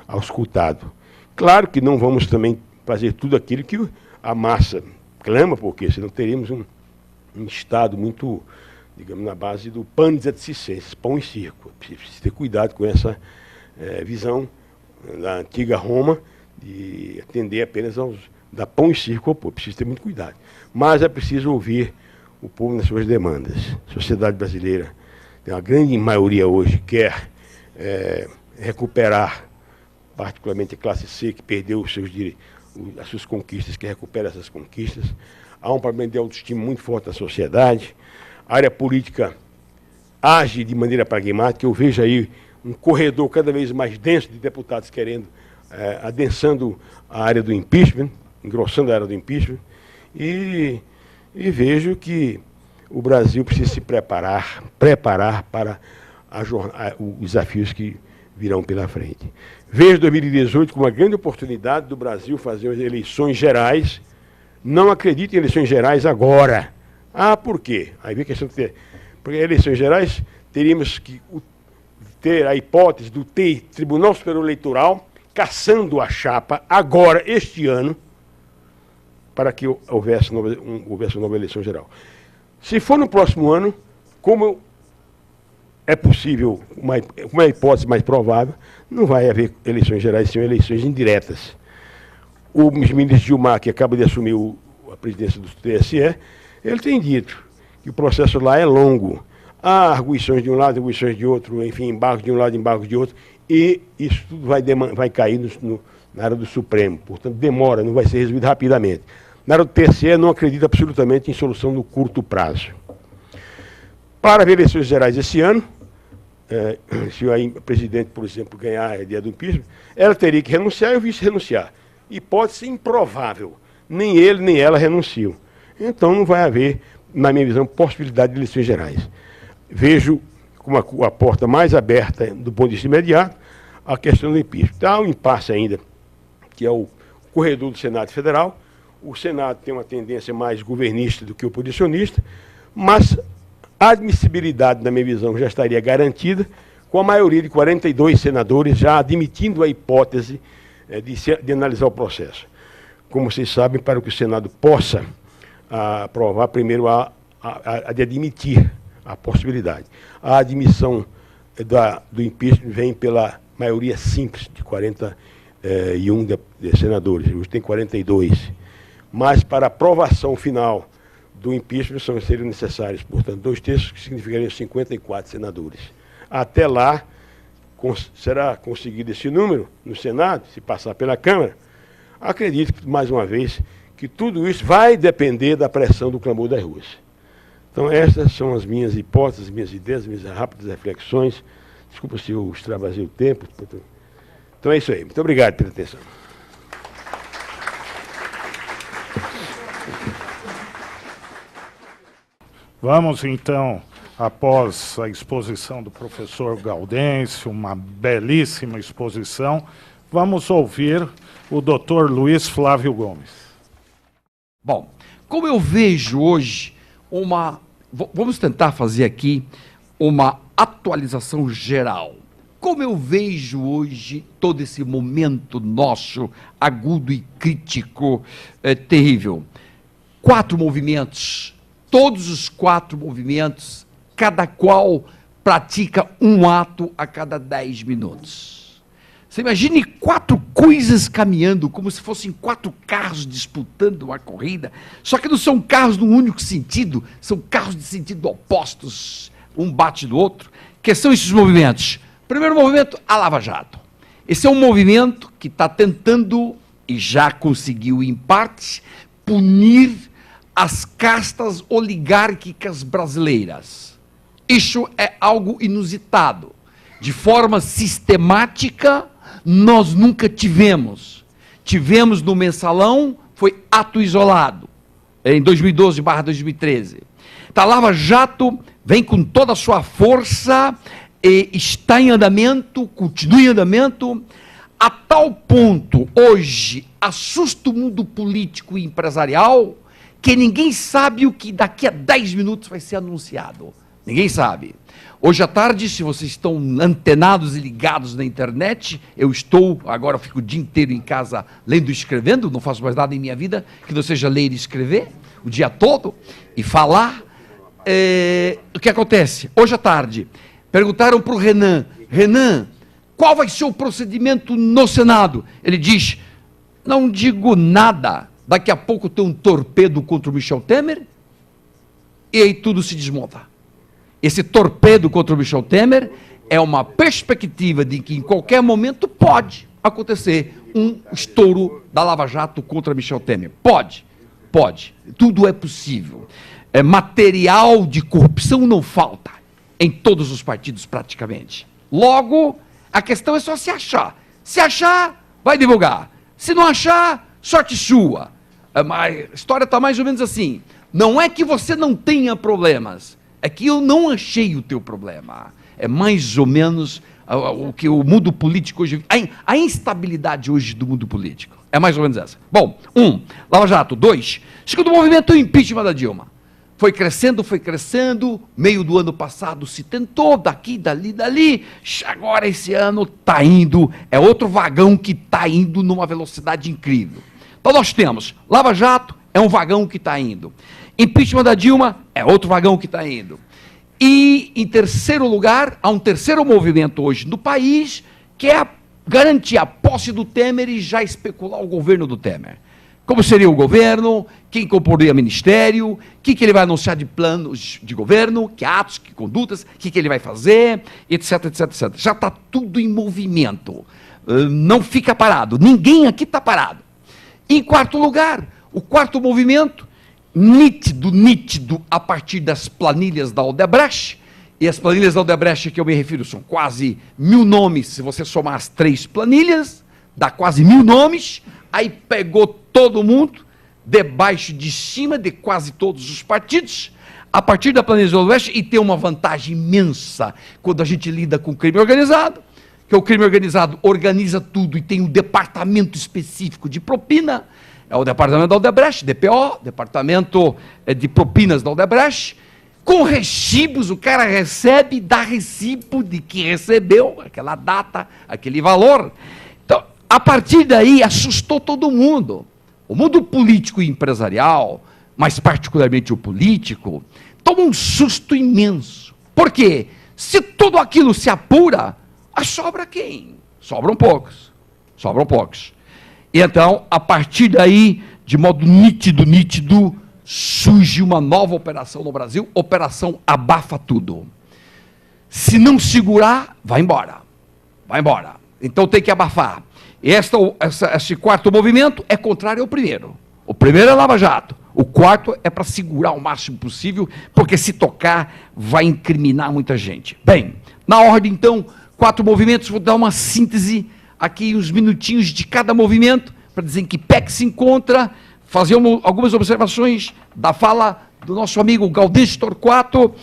auscultado. Claro que não vamos também fazer tudo aquilo que a massa clama, porque senão teríamos um Estado muito, digamos, na base do panis et circenses, pão e circo. Precisa ter cuidado com essa visão da antiga Roma, de atender apenas da pão e circo ao povo. Precisa ter muito cuidado. Mas é preciso ouvir o povo nas suas demandas. A sociedade brasileira, tem uma grande maioria hoje, quer recuperar, particularmente a classe C, que perdeu as suas conquistas, quer recuperar essas conquistas. Há um problema de autoestima muito forte na sociedade. A área política age de maneira pragmática. Eu vejo aí um corredor cada vez mais denso de deputados querendo, adensando a área do impeachment, engrossando a área do impeachment, e vejo que o Brasil precisa se preparar para os desafios que virão pela frente. Vejo 2018 como uma grande oportunidade do Brasil fazer as eleições gerais. Não acredito em eleições gerais agora. Por quê? Aí vem a questão de ter... Porque eleições gerais teríamos que ter a hipótese do Tribunal Superior Eleitoral caçando a chapa agora, este ano, para que houvesse uma nova eleição geral. Se for no próximo ano, como é possível, uma hipótese mais provável, não vai haver eleições gerais, são eleições indiretas. O ministro Gilmar, que acaba de assumir a presidência do TSE, ele tem dito que o processo lá é longo. Há arguições de um lado, arguições de outro, enfim, embargos de um lado, embargos de outro, e isso tudo vai cair na área do Supremo. Portanto, demora, não vai ser resolvido rapidamente. Na área do TSE, não acredito absolutamente em solução no curto prazo. Para as eleições gerais esse ano, se a presidente, por exemplo, ganhar a ideia do impeachment, ela teria que renunciar e o vice renunciar. Hipótese improvável. Nem ele, nem ela renunciam. Então, não vai haver, na minha visão, possibilidade de eleições gerais. Vejo como a porta mais aberta, do ponto de vista imediato, a questão do impeachment. Há um impasse ainda, que é o corredor do Senado Federal. O Senado tem uma tendência mais governista do que oposicionista, mas a admissibilidade, na minha visão, já estaria garantida, com a maioria de 42 senadores já admitindo a hipótese de analisar o processo. Como vocês sabem, para que o Senado possa aprovar, primeiro de admitir a possibilidade. A admissão do impeachment vem pela maioria simples, de 41 de senadores, hoje tem 42. Mas para a aprovação final do impeachment seriam necessários, portanto, 2 terços, que significariam 54 senadores. Até lá, será conseguido esse número no Senado, se passar pela Câmara, acredito, mais uma vez, que tudo isso vai depender da pressão do clamor das ruas. Então, essas são as minhas hipóteses, minhas ideias, minhas rápidas reflexões. Desculpa se eu extravasei o tempo. Então é isso aí. Muito obrigado pela atenção. Vamos, então, após a exposição do professor Gaudêncio, uma belíssima exposição, vamos ouvir o doutor Luiz Flávio Gomes. Bom, como eu vejo hoje vamos tentar fazer aqui uma atualização geral. Como eu vejo hoje todo esse momento nosso, agudo e crítico, terrível. 4 movimentos, todos os 4 movimentos, cada qual pratica um ato a cada 10 minutos. Você imagine 4 coisas caminhando, como se fossem 4 carros disputando uma corrida, só que não são carros num único sentido, são carros de sentido opostos, um bate do outro. Que são esses movimentos? Primeiro movimento, a Lava Jato. Esse é um movimento que está tentando, e já conseguiu em parte, punir as castas oligárquicas brasileiras. Isso é algo inusitado. De forma sistemática, nós nunca tivemos. Tivemos no Mensalão, foi ato isolado, em 2012/2013. A Lava Jato vem com toda a sua força, e está em andamento, continua em andamento, a tal ponto, hoje, assusta o mundo político e empresarial, que ninguém sabe o que daqui a 10 minutos vai ser anunciado. Ninguém sabe. Hoje à tarde, se vocês estão antenados e ligados na internet, agora eu fico o dia inteiro em casa lendo e escrevendo, não faço mais nada em minha vida que não seja ler e escrever, o dia todo, e falar. O que acontece? Hoje à tarde, perguntaram para o Renan, qual vai ser o procedimento no Senado? Ele diz, não digo nada, daqui a pouco tem um torpedo contra o Michel Temer, e aí tudo se desmonta. Esse torpedo contra o Michel Temer é uma perspectiva de que em qualquer momento pode acontecer um estouro da Lava Jato contra Michel Temer. Pode. Tudo é possível. Material de corrupção não falta em todos os partidos praticamente. Logo, a questão é só se achar. Se achar, vai divulgar. Se não achar, sorte sua. A história está mais ou menos assim. Não é que você não tenha problemas, é que eu não achei o teu problema. É mais ou menos o que o mundo político hoje... A instabilidade hoje do mundo político. É mais ou menos essa. Bom, 1, Lava Jato. 2, segundo movimento, o impeachment da Dilma. Foi crescendo, meio do ano passado se tentou, daqui, dali, agora esse ano está indo, é outro vagão que está indo numa velocidade incrível. Então nós temos, Lava Jato é um vagão que está indo. Impeachment da Dilma é outro vagão que está indo. E, em terceiro lugar, há um terceiro movimento hoje no país, que é garantir a posse do Temer e já especular o governo do Temer. Como seria o governo, quem comporia ministério, o que ele vai anunciar de planos de governo, que atos, que condutas, o que ele vai fazer, etc. Já está tudo em movimento. Não fica parado. Ninguém aqui está parado. Em quarto lugar, o quarto movimento, nítido a partir das planilhas da Odebrecht, e as planilhas da Odebrecht que eu me refiro são quase 1000 nomes, se você somar as 3 planilhas, dá quase 1000 nomes, aí pegou todo mundo, debaixo de cima de quase todos os partidos, a partir da planilha da Odebrecht, e tem uma vantagem imensa quando a gente lida com o crime organizado, que o crime organizado organiza tudo e tem um departamento específico de propina, é o departamento da Odebrecht, DPO, departamento de propinas da Odebrecht, com recibos, o cara recebe, dá recibo de que recebeu, aquela data, aquele valor. Então, a partir daí, assustou todo mundo. O mundo político e empresarial, mas particularmente o político, toma um susto imenso. Por quê? Se tudo aquilo se apura, sobra quem? Sobram poucos. E então, a partir daí, de modo nítido, surge uma nova operação no Brasil, Operação Abafa Tudo. Se não segurar, vai embora. vai embora. Então tem que abafar. E esse quarto movimento é contrário ao primeiro. O primeiro é Lava Jato. O quarto é para segurar o máximo possível, porque se tocar vai incriminar muita gente. Bem, na ordem então, 4 movimentos, vou dar uma síntese aqui, uns minutinhos de cada movimento, para dizer em que pé que se encontra, fazer algumas observações da fala do nosso amigo Gaudêncio Torquato,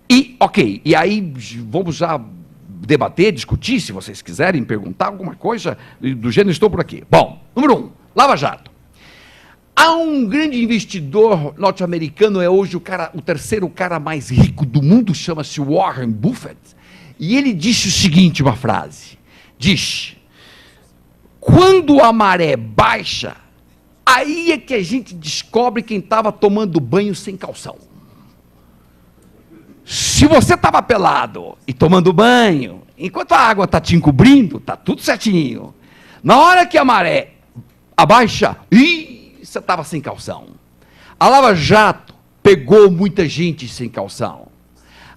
e ok, e aí vamos já debater, discutir, se vocês quiserem perguntar alguma coisa do gênero, estou por aqui. Bom, número 1, Lava Jato. Há um grande investidor norte-americano, é hoje o terceiro cara mais rico do mundo, chama-se Warren Buffett, e ele disse o seguinte, uma frase, diz, quando a maré baixa, aí é que a gente descobre quem estava tomando banho sem calção. Se você estava pelado e tomando banho, enquanto a água está te encobrindo, está tudo certinho. Na hora que a maré abaixa, você estava sem calção. A Lava Jato pegou muita gente sem calção.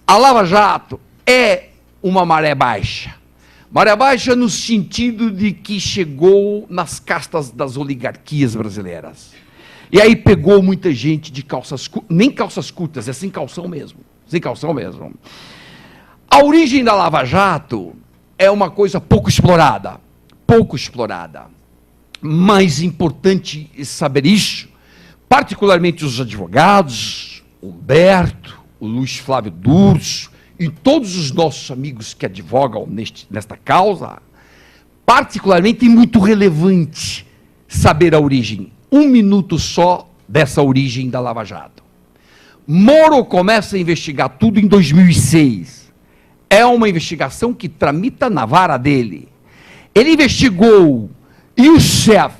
A Lava Jato é uma maré baixa. Maré baixa no sentido de que chegou nas castas das oligarquias brasileiras. E aí pegou muita gente de calças curtas, nem calças curtas, é sem calção mesmo. Sem calção mesmo. A origem da Lava Jato é uma coisa pouco explorada. Pouco explorada. Mais importante saber isso, particularmente os advogados, Humberto, o Luiz Flávio Durso, e todos os nossos amigos que advogam nesta causa, particularmente muito relevante saber a origem. 1 minuto só dessa origem da Lava Jato. Moro começa a investigar tudo em 2006. É uma investigação que tramita na vara dele. Ele investigou Youssef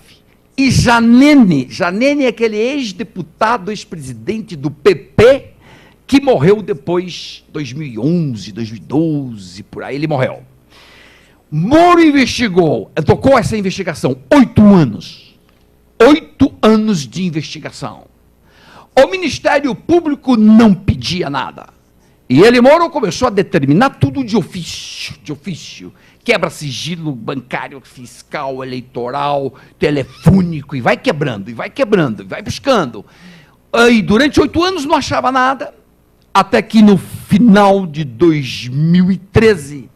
e Janene. Janene é aquele ex-deputado, ex-presidente do PP, que morreu depois, 2011, 2012, por aí ele morreu. Moro investigou, tocou essa investigação, 8 anos. 8 anos de investigação. O Ministério Público não pedia nada. E ele, Moro, começou a determinar tudo de ofício. Quebra sigilo bancário, fiscal, eleitoral, telefônico, e vai quebrando, e vai buscando. E durante 8 anos não achava nada, até que no final de 2013,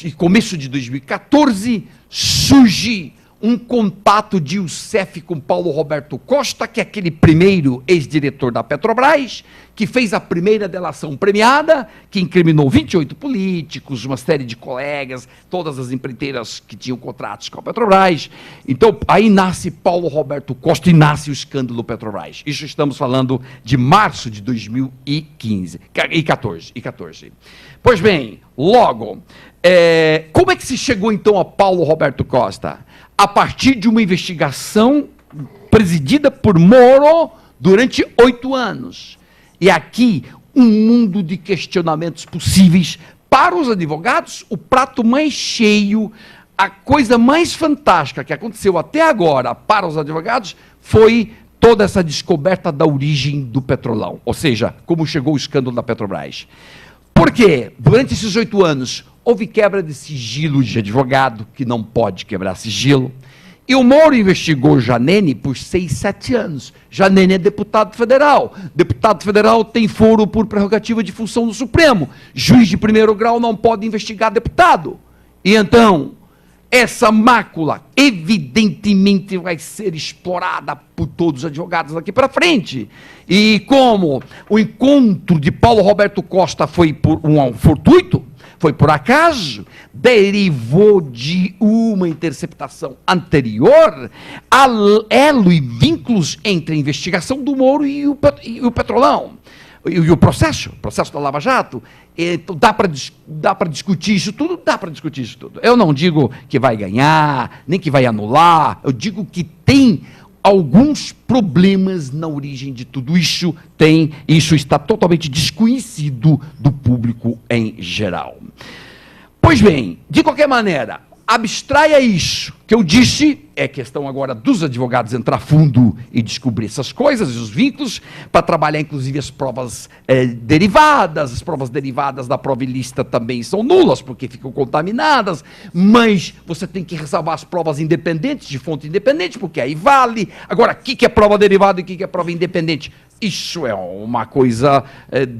e começo de 2014, surge um contato de Youssef com Paulo Roberto Costa, que é aquele primeiro ex-diretor da Petrobras, que fez a primeira delação premiada, que incriminou 28 políticos, uma série de colegas, todas as empreiteiras que tinham contratos com a Petrobras. Então, aí nasce Paulo Roberto Costa e nasce o escândalo Petrobras. Isso estamos falando de março de 2015, e 14. Pois bem, logo, como é que se chegou então a Paulo Roberto Costa? A partir de uma investigação presidida por Moro durante 8 anos. E aqui, um mundo de questionamentos possíveis para os advogados, o prato mais cheio, a coisa mais fantástica que aconteceu até agora para os advogados foi toda essa descoberta da origem do Petrolão, ou seja, como chegou o escândalo da Petrobras. Por quê? Durante esses 8 anos, houve quebra de sigilo de advogado, que não pode quebrar sigilo. E o Moro investigou Janene por 6, 7 anos. Janene é deputado federal. Deputado federal tem foro por prerrogativa de função do Supremo. Juiz de primeiro grau não pode investigar deputado. E então, essa mácula, evidentemente, vai ser explorada por todos os advogados daqui para frente. E como o encontro de Paulo Roberto Costa foi por um fortuito, foi por acaso, derivou de uma interceptação anterior, elo e vínculos entre a investigação do Moro e o Petrolão. E o processo da Lava Jato. Então, dá para discutir isso tudo? Dá para discutir isso tudo. Eu não digo que vai ganhar, nem que vai anular, eu digo que tem alguns problemas na origem de tudo isso, isso está totalmente desconhecido do público em geral. Pois bem, de qualquer maneira, abstraia isso, que eu disse, é questão agora dos advogados entrar fundo e descobrir essas coisas e os vínculos, para trabalhar inclusive as provas derivadas. As provas derivadas da prova ilícita também são nulas, porque ficam contaminadas, mas você tem que ressalvar as provas independentes, de fonte independente, porque aí vale. Agora, o que é prova derivada e o que é prova independente? Isso é uma coisa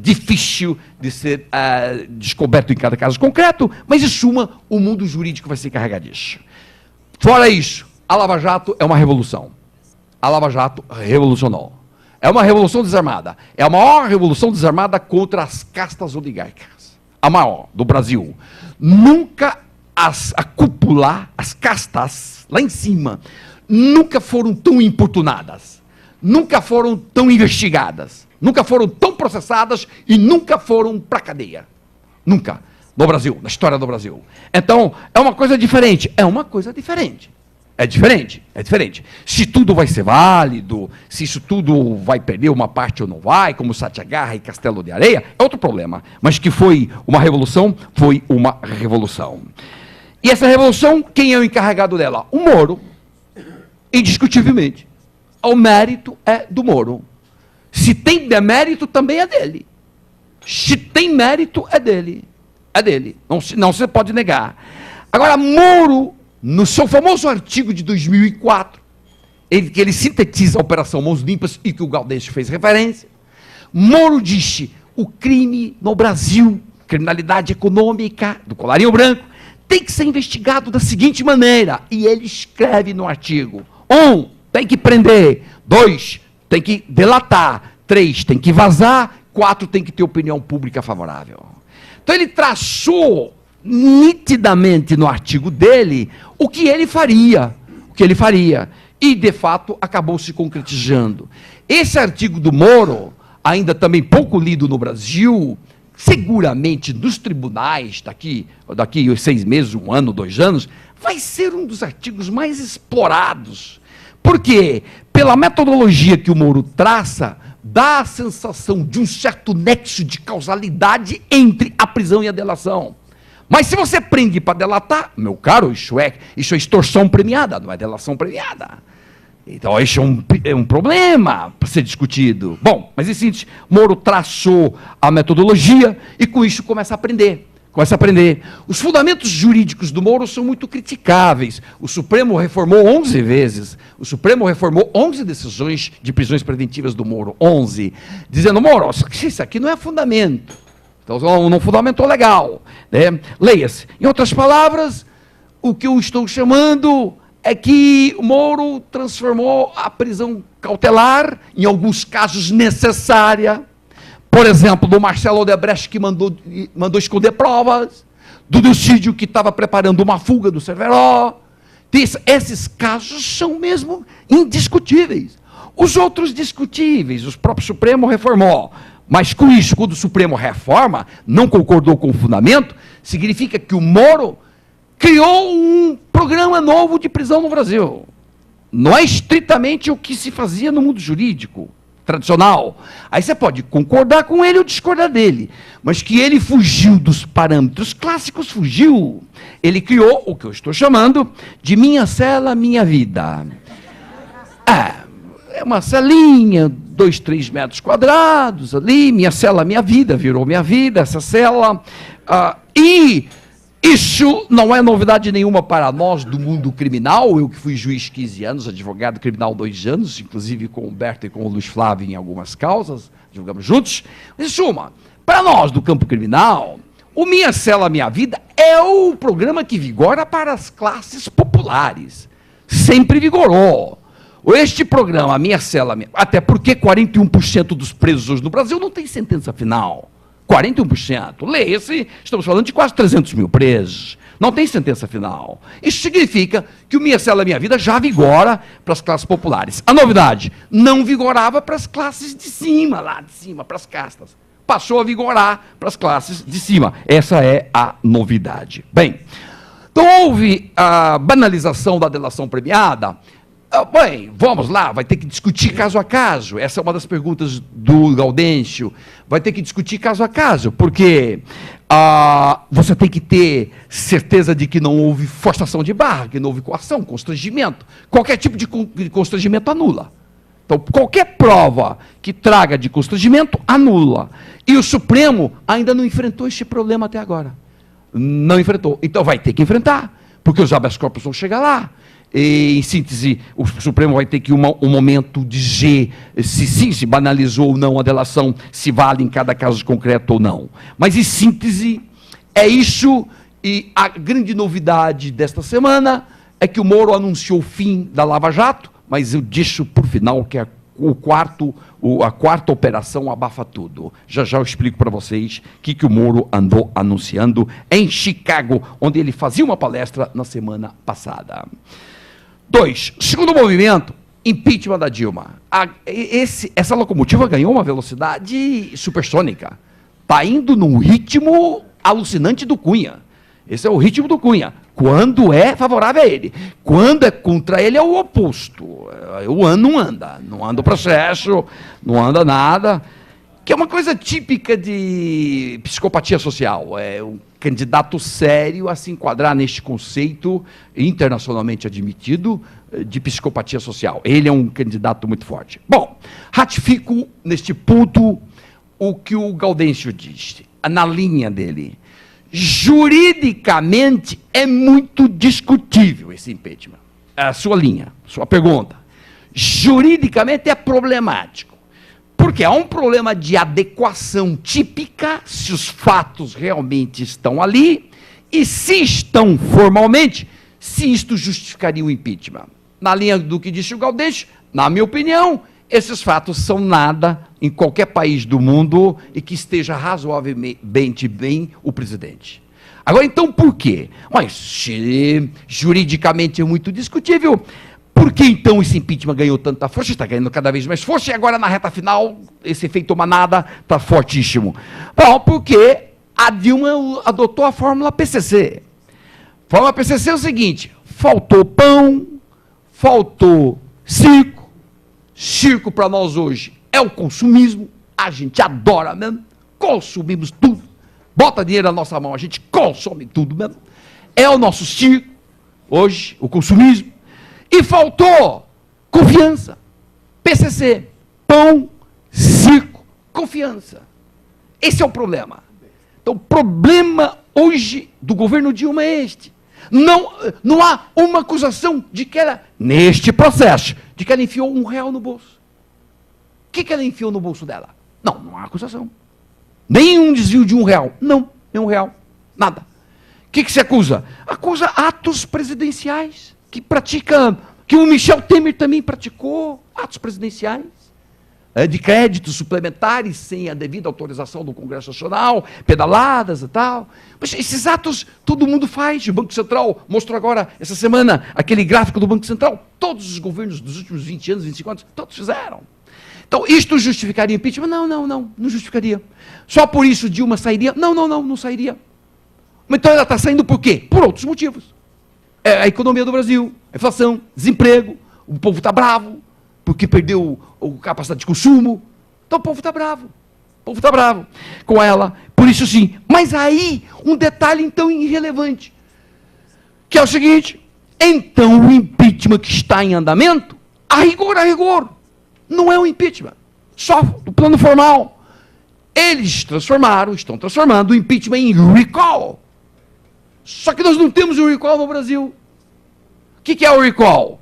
difícil de ser descoberto em cada caso concreto, mas em suma, o mundo jurídico vai se encarregar disso. Fora isso, a Lava Jato é uma revolução. A Lava Jato revolucionou. É uma revolução desarmada. É a maior revolução desarmada contra as castas oligárquicas. A maior do Brasil. Nunca a cúpula, as castas lá em cima, nunca foram tão importunadas. Nunca foram tão investigadas, nunca foram tão processadas e nunca foram para a cadeia. Nunca. No Brasil, na história do Brasil. Então, é uma coisa diferente. É uma coisa diferente. É diferente, é diferente. Se tudo vai ser válido, se isso tudo vai perder uma parte ou não vai, como Satyagraha e Castelo de Areia, é outro problema. Mas que foi uma revolução, foi uma revolução. E essa revolução, quem é o encarregado dela? O Moro, indiscutivelmente. O mérito é do Moro. Se tem demérito, também é dele. Se tem mérito, é dele. É dele. Não se pode negar. Agora, Moro, no seu famoso artigo de 2004, que ele sintetiza a Operação Mãos Limpas e que o Gaudencio fez referência, Moro disse: o crime no Brasil, criminalidade econômica do colarinho branco, tem que ser investigado da seguinte maneira. E ele escreve no artigo: 1. Tem que prender. 2, tem que delatar. 3, tem que vazar. 4, tem que ter opinião pública favorável. Então ele traçou nitidamente no artigo dele o que ele faria. O que ele faria. E, de fato, acabou se concretizando. Esse artigo do Moro, ainda também pouco lido no Brasil, seguramente nos tribunais, daqui 6 meses, 1 ano, 2 anos, vai ser um dos artigos mais explorados. Por quê? Pela metodologia que o Moro traça, dá a sensação de um certo nexo de causalidade entre a prisão e a delação. Mas se você prende para delatar, meu caro, isso é extorsão premiada, não é delação premiada. Então, isso é um problema para ser discutido. Bom, mas assim, Moro traçou a metodologia e com isso começa a aprender. Os fundamentos jurídicos do Moro são muito criticáveis. O Supremo reformou 11 vezes. O Supremo reformou 11 decisões de prisões preventivas do Moro. 11. Dizendo: Moro, isso aqui não é fundamento. Então, não fundamentou legal. Né? Leia-se. Em outras palavras, o que eu estou chamando é que o Moro transformou a prisão cautelar, em alguns casos necessária. Por exemplo, do Marcelo Odebrecht, que mandou esconder provas, do Delcídio, que estava preparando uma fuga do Cerveró. Esses casos são mesmo indiscutíveis. Os outros discutíveis, o próprio Supremo reformou. Mas com isso, quando o Supremo reforma, não concordou com o fundamento, significa que o Moro criou um programa novo de prisão no Brasil. Não é estritamente o que se fazia no mundo jurídico tradicional. Aí você pode concordar com ele ou discordar dele, mas que ele fugiu dos parâmetros clássicos, fugiu. Ele criou o que eu estou chamando de minha cela, minha vida. É uma celinha, 2, 3 metros quadrados ali, minha cela, minha vida, virou minha vida, essa cela. E isso não é novidade nenhuma para nós do mundo criminal. Eu que fui juiz 15 anos, advogado criminal 2 anos, inclusive com o Humberto e com o Luiz Flávio em algumas causas, advogamos juntos. Em suma, para nós do campo criminal, o Minha Cela Minha Vida é o programa que vigora para as classes populares. Sempre vigorou. Este programa, Minha Cela Minha... Até porque 41% dos presos hoje no Brasil não tem sentença final. 41%. Leia-se, estamos falando de quase 300 mil presos. Não tem sentença final. Isso significa que o Minha Cela Minha Vida já vigora para as classes populares. A novidade, não vigorava para as classes de cima, lá de cima, para as castas. Passou a vigorar para as classes de cima. Essa é a novidade. Bem, então houve a banalização da delação premiada Bem, vamos lá, vai ter que discutir caso a caso. Essa é uma das perguntas do Gaudêncio. Vai ter que discutir caso a caso, porque você tem que ter certeza de que não houve forçação de barra, que não houve coação, constrangimento. Qualquer tipo de constrangimento anula. Então, qualquer prova que traga de constrangimento, anula. E o Supremo ainda não enfrentou este problema até agora. Não enfrentou. Então vai ter que enfrentar, porque os habeas corpus vão chegar lá. E, em síntese, o Supremo vai ter que um momento dizer se banalizou ou não a delação, se vale em cada caso concreto ou não. Mas, em síntese, é isso. E a grande novidade desta semana é que o Moro anunciou o fim da Lava Jato, mas eu deixo por final que a quarta operação abafa tudo. Já eu explico para vocês o que o Moro andou anunciando em Chicago, onde ele fazia uma palestra na semana passada. 2. Segundo movimento, impeachment da Dilma. Essa locomotiva ganhou uma velocidade supersônica. Está indo num ritmo alucinante do Cunha. Esse é o ritmo do Cunha. Quando é favorável a ele. Quando é contra ele, é o oposto. O ano não anda. Não anda o processo, não anda nada. Que é uma coisa típica de psicopatia social. É um candidato sério a se enquadrar neste conceito internacionalmente admitido de psicopatia social. Ele é um candidato muito forte. Bom, ratifico neste ponto o que o Gaudêncio disse, na linha dele. Juridicamente é muito discutível esse impeachment. A sua linha, sua pergunta. Juridicamente é problemático. Porque há um problema de adequação típica, se os fatos realmente estão ali, e se estão formalmente, se isto justificaria o impeachment. Na linha do que disse o Gaudêncio, na minha opinião, esses fatos são nada em qualquer país do mundo e que esteja razoavelmente bem o presidente. Agora, então, por quê? Mas, se juridicamente é muito discutível, por que então esse impeachment ganhou tanta força? Está ganhando cada vez mais força e agora na reta final, esse efeito manada está fortíssimo. Bom, porque a Dilma adotou a fórmula PCC. A fórmula PCC é o seguinte, faltou pão, faltou circo. Circo para nós hoje é o consumismo, a gente adora mesmo, consumimos tudo, bota dinheiro na nossa mão, a gente consome tudo mesmo. É o nosso circo, hoje, o consumismo. E faltou confiança. PCC, pão, circo, confiança. Esse é o problema. Então, o problema hoje do governo Dilma é este. Não há uma acusação de que ela, neste processo, de que ela enfiou R$1 no bolso. O que ela enfiou no bolso dela? Não há acusação. Nenhum desvio de R$1. Não, nem R$1. Nada. O que se acusa? Acusa atos presidenciais. Que o Michel Temer também praticou, atos presidenciais, de créditos suplementares sem a devida autorização do Congresso Nacional, pedaladas e tal. Mas esses atos todo mundo faz. O Banco Central mostrou agora, essa semana, aquele gráfico do Banco Central. Todos os governos dos últimos 20 anos, 25 anos, todos fizeram. Então, isto justificaria impeachment? Não justificaria. Só por isso Dilma sairia? Não sairia. Mas então ela está saindo por quê? Por outros motivos. É a economia do Brasil, a inflação, desemprego, o povo está bravo, porque perdeu a capacidade de consumo. Então o povo está bravo. O povo está bravo com ela. Por isso sim. Mas aí, um detalhe então irrelevante, que é o seguinte, então o impeachment que está em andamento, a rigor, não é um impeachment. Só do plano formal. Eles estão transformando o impeachment em recall. Só que nós não temos o recall no Brasil. O que é o recall?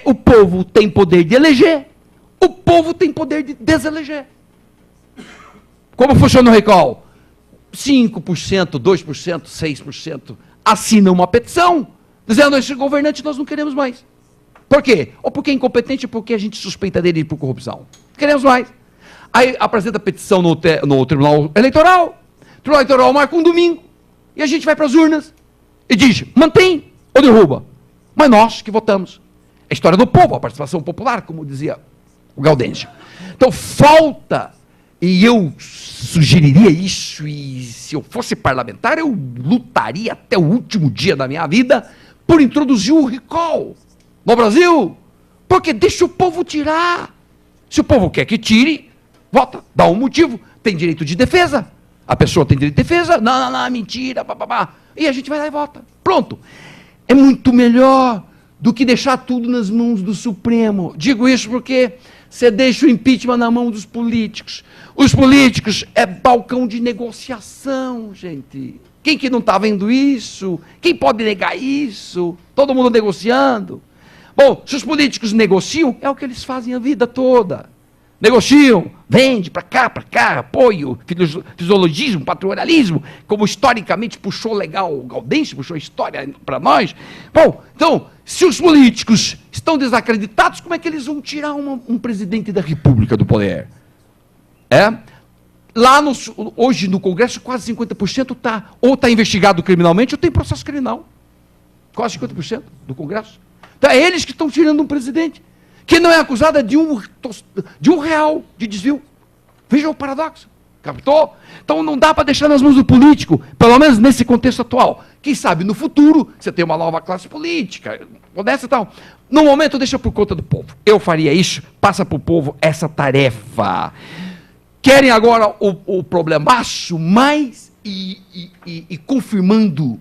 O povo tem poder de eleger, o povo tem poder de deseleger. Como funciona o recall? 5%, 2%, 6% assinam uma petição, dizendo, esse governante nós não queremos mais. Por quê? Ou porque é incompetente, ou porque a gente suspeita dele por corrupção. Não queremos mais. Aí apresenta a petição no Tribunal Eleitoral, o Tribunal Eleitoral marca um domingo, e a gente vai para as urnas e diz, mantém ou derruba? Mas nós que votamos. É a história do povo, a participação popular, como dizia o Gaudêncio. Então falta, e eu sugeriria isso, e se eu fosse parlamentar, eu lutaria até o último dia da minha vida por introduzir o recall no Brasil, porque deixa o povo tirar. Se o povo quer que tire, vota, dá um motivo, tem direito de defesa. A pessoa tem direito de defesa, não, mentira, bababá. E a gente vai lá e vota. Pronto. É muito melhor do que deixar tudo nas mãos do Supremo. Digo isso porque você deixa o impeachment na mão dos políticos. Os políticos é balcão de negociação, gente. Quem que não está vendo isso? Quem pode negar isso? Todo mundo negociando. Bom, se os políticos negociam, é o que eles fazem a vida toda. Negociam, vende para cá, apoio, fisiologismo, patrimonialismo, como historicamente puxou legal o Gaudêncio, puxou a história para nós. Bom, então, se os políticos estão desacreditados, como é que eles vão tirar um presidente da República do poder? Lá hoje no Congresso, quase 50% ou está investigado criminalmente ou tem processo criminal. Quase 50% do Congresso. Então, é eles que estão tirando um presidente que não é acusada de um real de desvio. Vejam o paradoxo. Captou? Então não dá para deixar nas mãos do político, pelo menos nesse contexto atual. Quem sabe no futuro você tem uma nova classe política, modesta e tal. No momento deixa por conta do povo. Eu faria isso, passa para o povo essa tarefa. Querem agora o problemaço mais e confirmando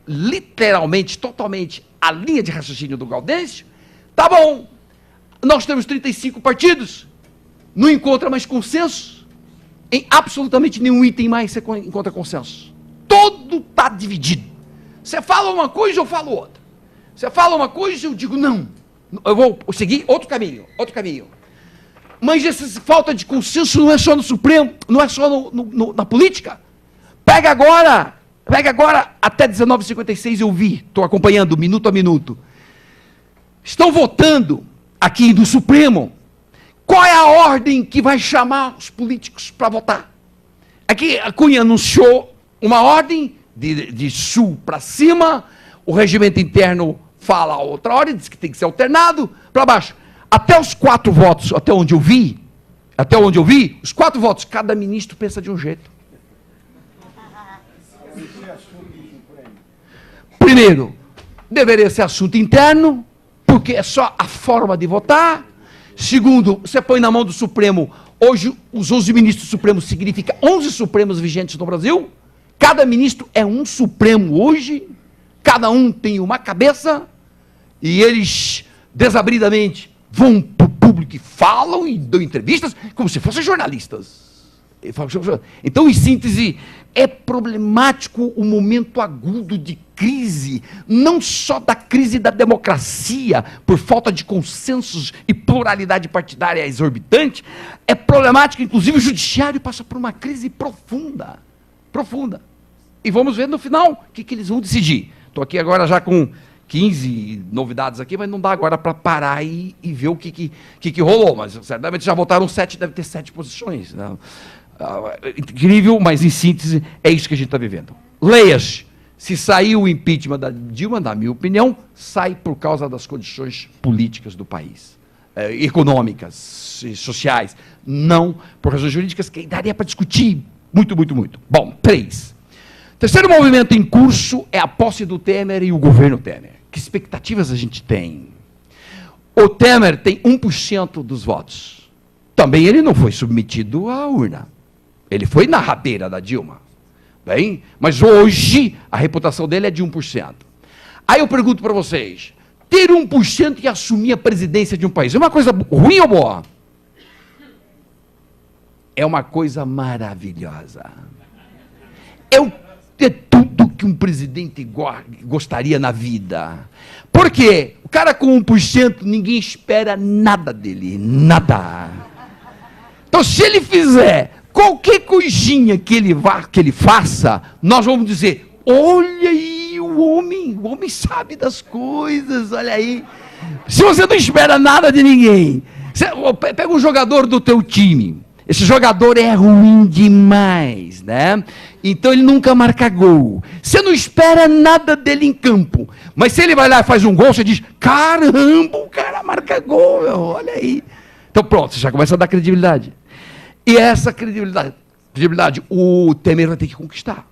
literalmente, totalmente a linha de raciocínio do Gaudêncio. Tá bom. Nós temos 35 partidos, não encontra mais consenso, em absolutamente nenhum item mais você encontra consenso. Todo está dividido. Você fala uma coisa, eu falo outra. Você fala uma coisa, eu digo não. Eu vou seguir outro caminho. Mas essa falta de consenso não é só no Supremo, não é só na política. Pega agora, até 19h56 eu vi, estou acompanhando minuto a minuto. Estão votando aqui no Supremo, qual é a ordem que vai chamar os políticos para votar? Aqui a Cunha anunciou uma ordem de sul para cima, o regimento interno fala outra ordem, diz que tem que ser alternado, para baixo. Até os 4 votos, até onde eu vi, os 4 votos, cada ministro pensa de um jeito. Primeiro, deveria ser assunto interno, porque é só a forma de votar. Segundo, você põe na mão do Supremo. Hoje, os 11 ministros supremos significa 11 supremos vigentes no Brasil. Cada ministro é um supremo hoje. Cada um tem uma cabeça. E eles, desabridamente, vão para o público e falam e dão entrevistas como se fossem jornalistas. Então, em síntese, é problemático o momento agudo de crise, não só da crise da democracia, por falta de consensos e pluralidade partidária exorbitante, é problemático, inclusive o judiciário passa por uma crise profunda. E vamos ver no final o que eles vão decidir. Estou aqui agora já com 15 novidades aqui, mas não dá agora para parar e ver o que rolou, mas certamente já votaram 7, deve ter 7 posições, né? Incrível, mas em síntese é isso que a gente está vivendo. Leia-se, se saiu o impeachment da Dilma, na minha opinião, sai por causa das condições políticas do país, econômicas e sociais, não por razões jurídicas, que daria para discutir muito. Bom, 3. Terceiro movimento em curso é a posse do Temer e o governo Temer. Que expectativas a gente tem? O Temer tem 1% dos votos. Também ele não foi submetido à urna. Ele foi na rabeira da Dilma. Bem, mas hoje a reputação dele é de 1%. Aí eu pergunto para vocês, ter 1% e assumir a presidência de um país, é uma coisa ruim ou boa? É uma coisa maravilhosa. É tudo que um presidente gostaria na vida. Por quê? O cara com 1%, ninguém espera nada dele, nada. Então, se ele fizer qualquer coisinha que ele faça, nós vamos dizer, olha aí o homem sabe das coisas, olha aí. Se você não espera nada de ninguém, pega um jogador do teu time, esse jogador é ruim demais, né? Então ele nunca marca gol. Você não espera nada dele em campo, mas se ele vai lá e faz um gol, você diz, caramba, o cara marca gol, olha aí. Então pronto, você já começa a dar credibilidade. E essa credibilidade o Temer vai ter que conquistar.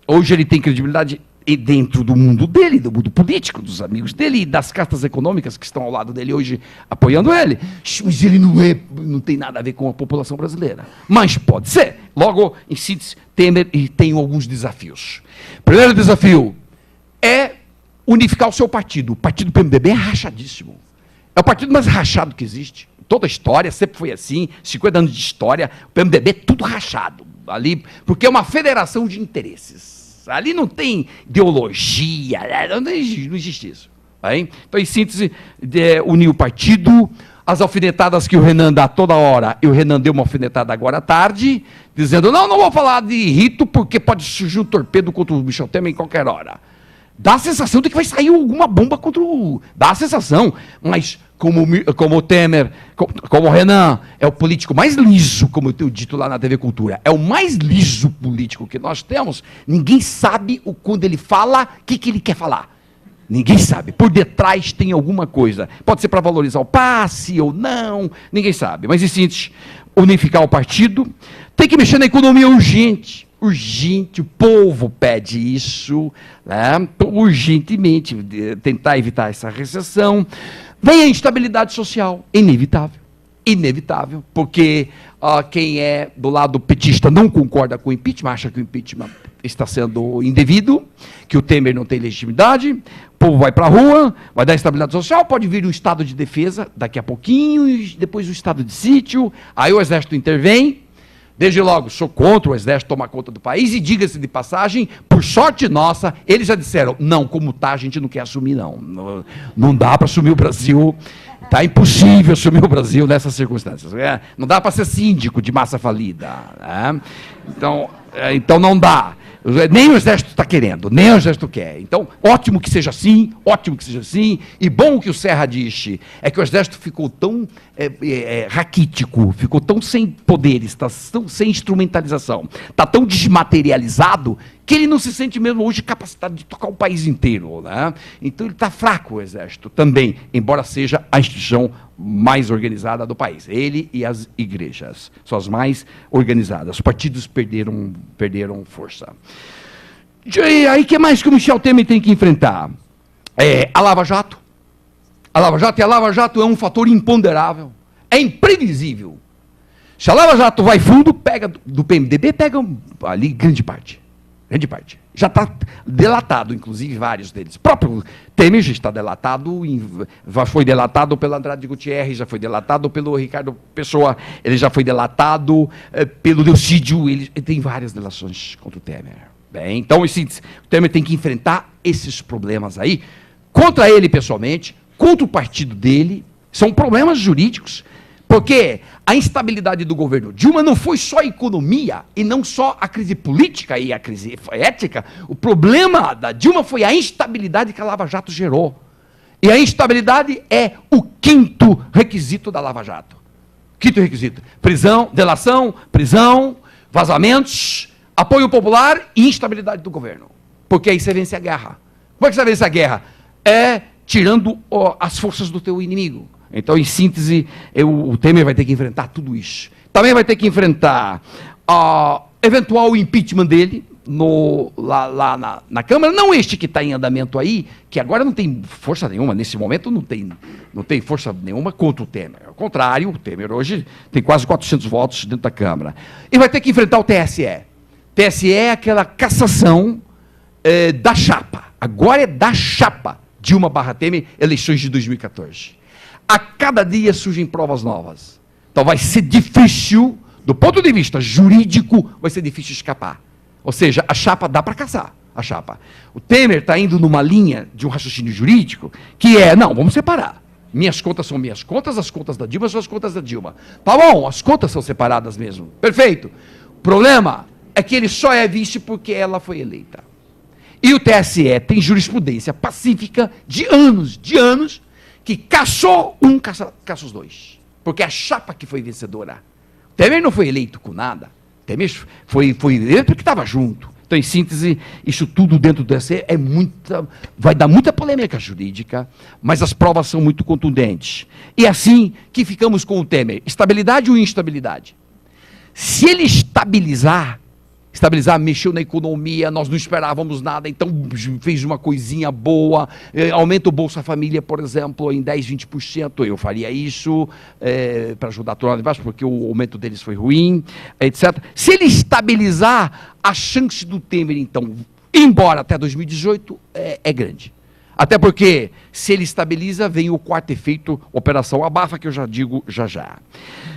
Hoje ele tem credibilidade e dentro do mundo dele, do mundo político, dos amigos dele e das cartas econômicas que estão ao lado dele hoje apoiando ele. Mas ele não tem nada a ver com a população brasileira. Mas pode ser. Logo, em síntese, Temer tem alguns desafios. Primeiro desafio é unificar o seu partido. O partido PMDB é rachadíssimo. É o partido mais rachado que existe. Toda a história sempre foi assim, 50 anos de história, o PMDB é tudo rachado ali, porque é uma federação de interesses. Ali não tem ideologia, não existe isso. Bem? Então, em síntese, unir o partido, as alfinetadas que o Renan dá toda hora, e o Renan deu uma alfinetada agora à tarde, dizendo, não vou falar de Rito, porque pode surgir um torpedo contra o Michel Temer em qualquer hora. Dá a sensação de que vai sair alguma bomba contra o... Dá a sensação, mas como o Temer, como o Renan é o político mais liso, como eu tenho dito lá na TV Cultura, é o mais liso político que nós temos, ninguém sabe quando ele fala, o que ele quer falar. Ninguém sabe. Por detrás tem alguma coisa. Pode ser para valorizar o passe ou não, ninguém sabe. Mas, em síntese, unificar o partido, tem que mexer na economia urgente. Urgente, o povo pede isso, né? Urgentemente, tentar evitar essa recessão. Vem a instabilidade social, inevitável, porque quem é do lado petista não concorda com o impeachment, acha que o impeachment está sendo indevido, que o Temer não tem legitimidade, o povo vai para a rua, vai dar instabilidade social, pode vir um estado de defesa daqui a pouquinho, e depois o estado de sítio, aí o exército intervém. Desde logo, sou contra o exército tomar conta do país e, diga-se de passagem, por sorte nossa, eles já disseram, não, como está, a gente não quer assumir, não. Não dá para assumir o Brasil, está impossível assumir o Brasil nessas circunstâncias. Não dá para ser síndico de massa falida. Né? Então não dá. Nem o exército está querendo, nem o exército quer. Então, ótimo que seja assim, e bom que o Serra disse, é que o exército ficou tão raquítico, ficou tão sem poderes, está tão sem instrumentalização, está tão desmaterializado, que ele não se sente mesmo hoje capacitado de tocar o país inteiro. Né? Então, ele está fraco, o exército, também, embora seja a instituição mais organizada do país. Ele e as igrejas são as mais organizadas. Os partidos perderam força. E aí, o que mais que o Michel Temer tem que enfrentar? A Lava Jato. A Lava Jato é um fator imponderável. É imprevisível. Se a Lava Jato vai fundo, pega do PMDB, pega ali grande parte. Já está delatado, inclusive, vários deles. O próprio Temer já está delatado, já foi delatado pelo Andrade Gutierrez, já foi delatado pelo Ricardo Pessoa, ele já foi delatado pelo Delcídio, ele tem várias delações contra o Temer. Bem, então, o Temer tem que enfrentar esses problemas aí, contra ele pessoalmente, contra o partido dele, são problemas jurídicos, porque a instabilidade do governo Dilma não foi só a economia e não só a crise política e a crise ética. O problema da Dilma foi a instabilidade que a Lava Jato gerou. E a instabilidade é o quinto requisito da Lava Jato. Quinto requisito: delação, prisão, vazamentos, apoio popular e instabilidade do governo. Porque aí você vence a guerra. Como é que você vence a guerra? É tirando as forças do teu inimigo. Então, em síntese, o Temer vai ter que enfrentar tudo isso. Também vai ter que enfrentar eventual impeachment dele lá na Câmara, não este que está em andamento aí, que agora não tem força nenhuma, nesse momento não tem força nenhuma contra o Temer. Ao contrário, o Temer hoje tem quase 400 votos dentro da Câmara. E vai ter que enfrentar o TSE. TSE é aquela cassação da chapa. Agora é da chapa Dilma/Temer, eleições de 2014. A cada dia surgem provas novas. Então vai ser difícil, do ponto de vista jurídico, vai ser difícil escapar. Ou seja, a chapa dá para caçar, a chapa. O Temer está indo numa linha de um raciocínio jurídico que não, vamos separar. Minhas contas são minhas contas, as contas da Dilma são as contas da Dilma. Tá bom, as contas são separadas mesmo. Perfeito. O problema é que ele só é vice porque ela foi eleita. E o TSE tem jurisprudência pacífica de anos, que caçou um, caça os dois. Porque a chapa que foi vencedora. Temer não foi eleito com nada. Temer foi eleito porque estava junto. Então, em síntese, isso tudo dentro do TSE vai dar muita polêmica jurídica, mas as provas são muito contundentes. E assim que ficamos com o Temer, estabilidade ou instabilidade? Se ele estabilizar, Estabilizar, mexeu na economia, nós não esperávamos nada, então fez uma coisinha boa, aumenta o Bolsa Família, por exemplo, em 10, 20%, eu faria isso para ajudar a turma de baixo, porque o aumento deles foi ruim, etc. Se ele estabilizar, a chance do Temer, então, ir embora até 2018 é grande. Até porque, se ele estabiliza, vem o quarto efeito, Operação Abafa, que eu já digo já.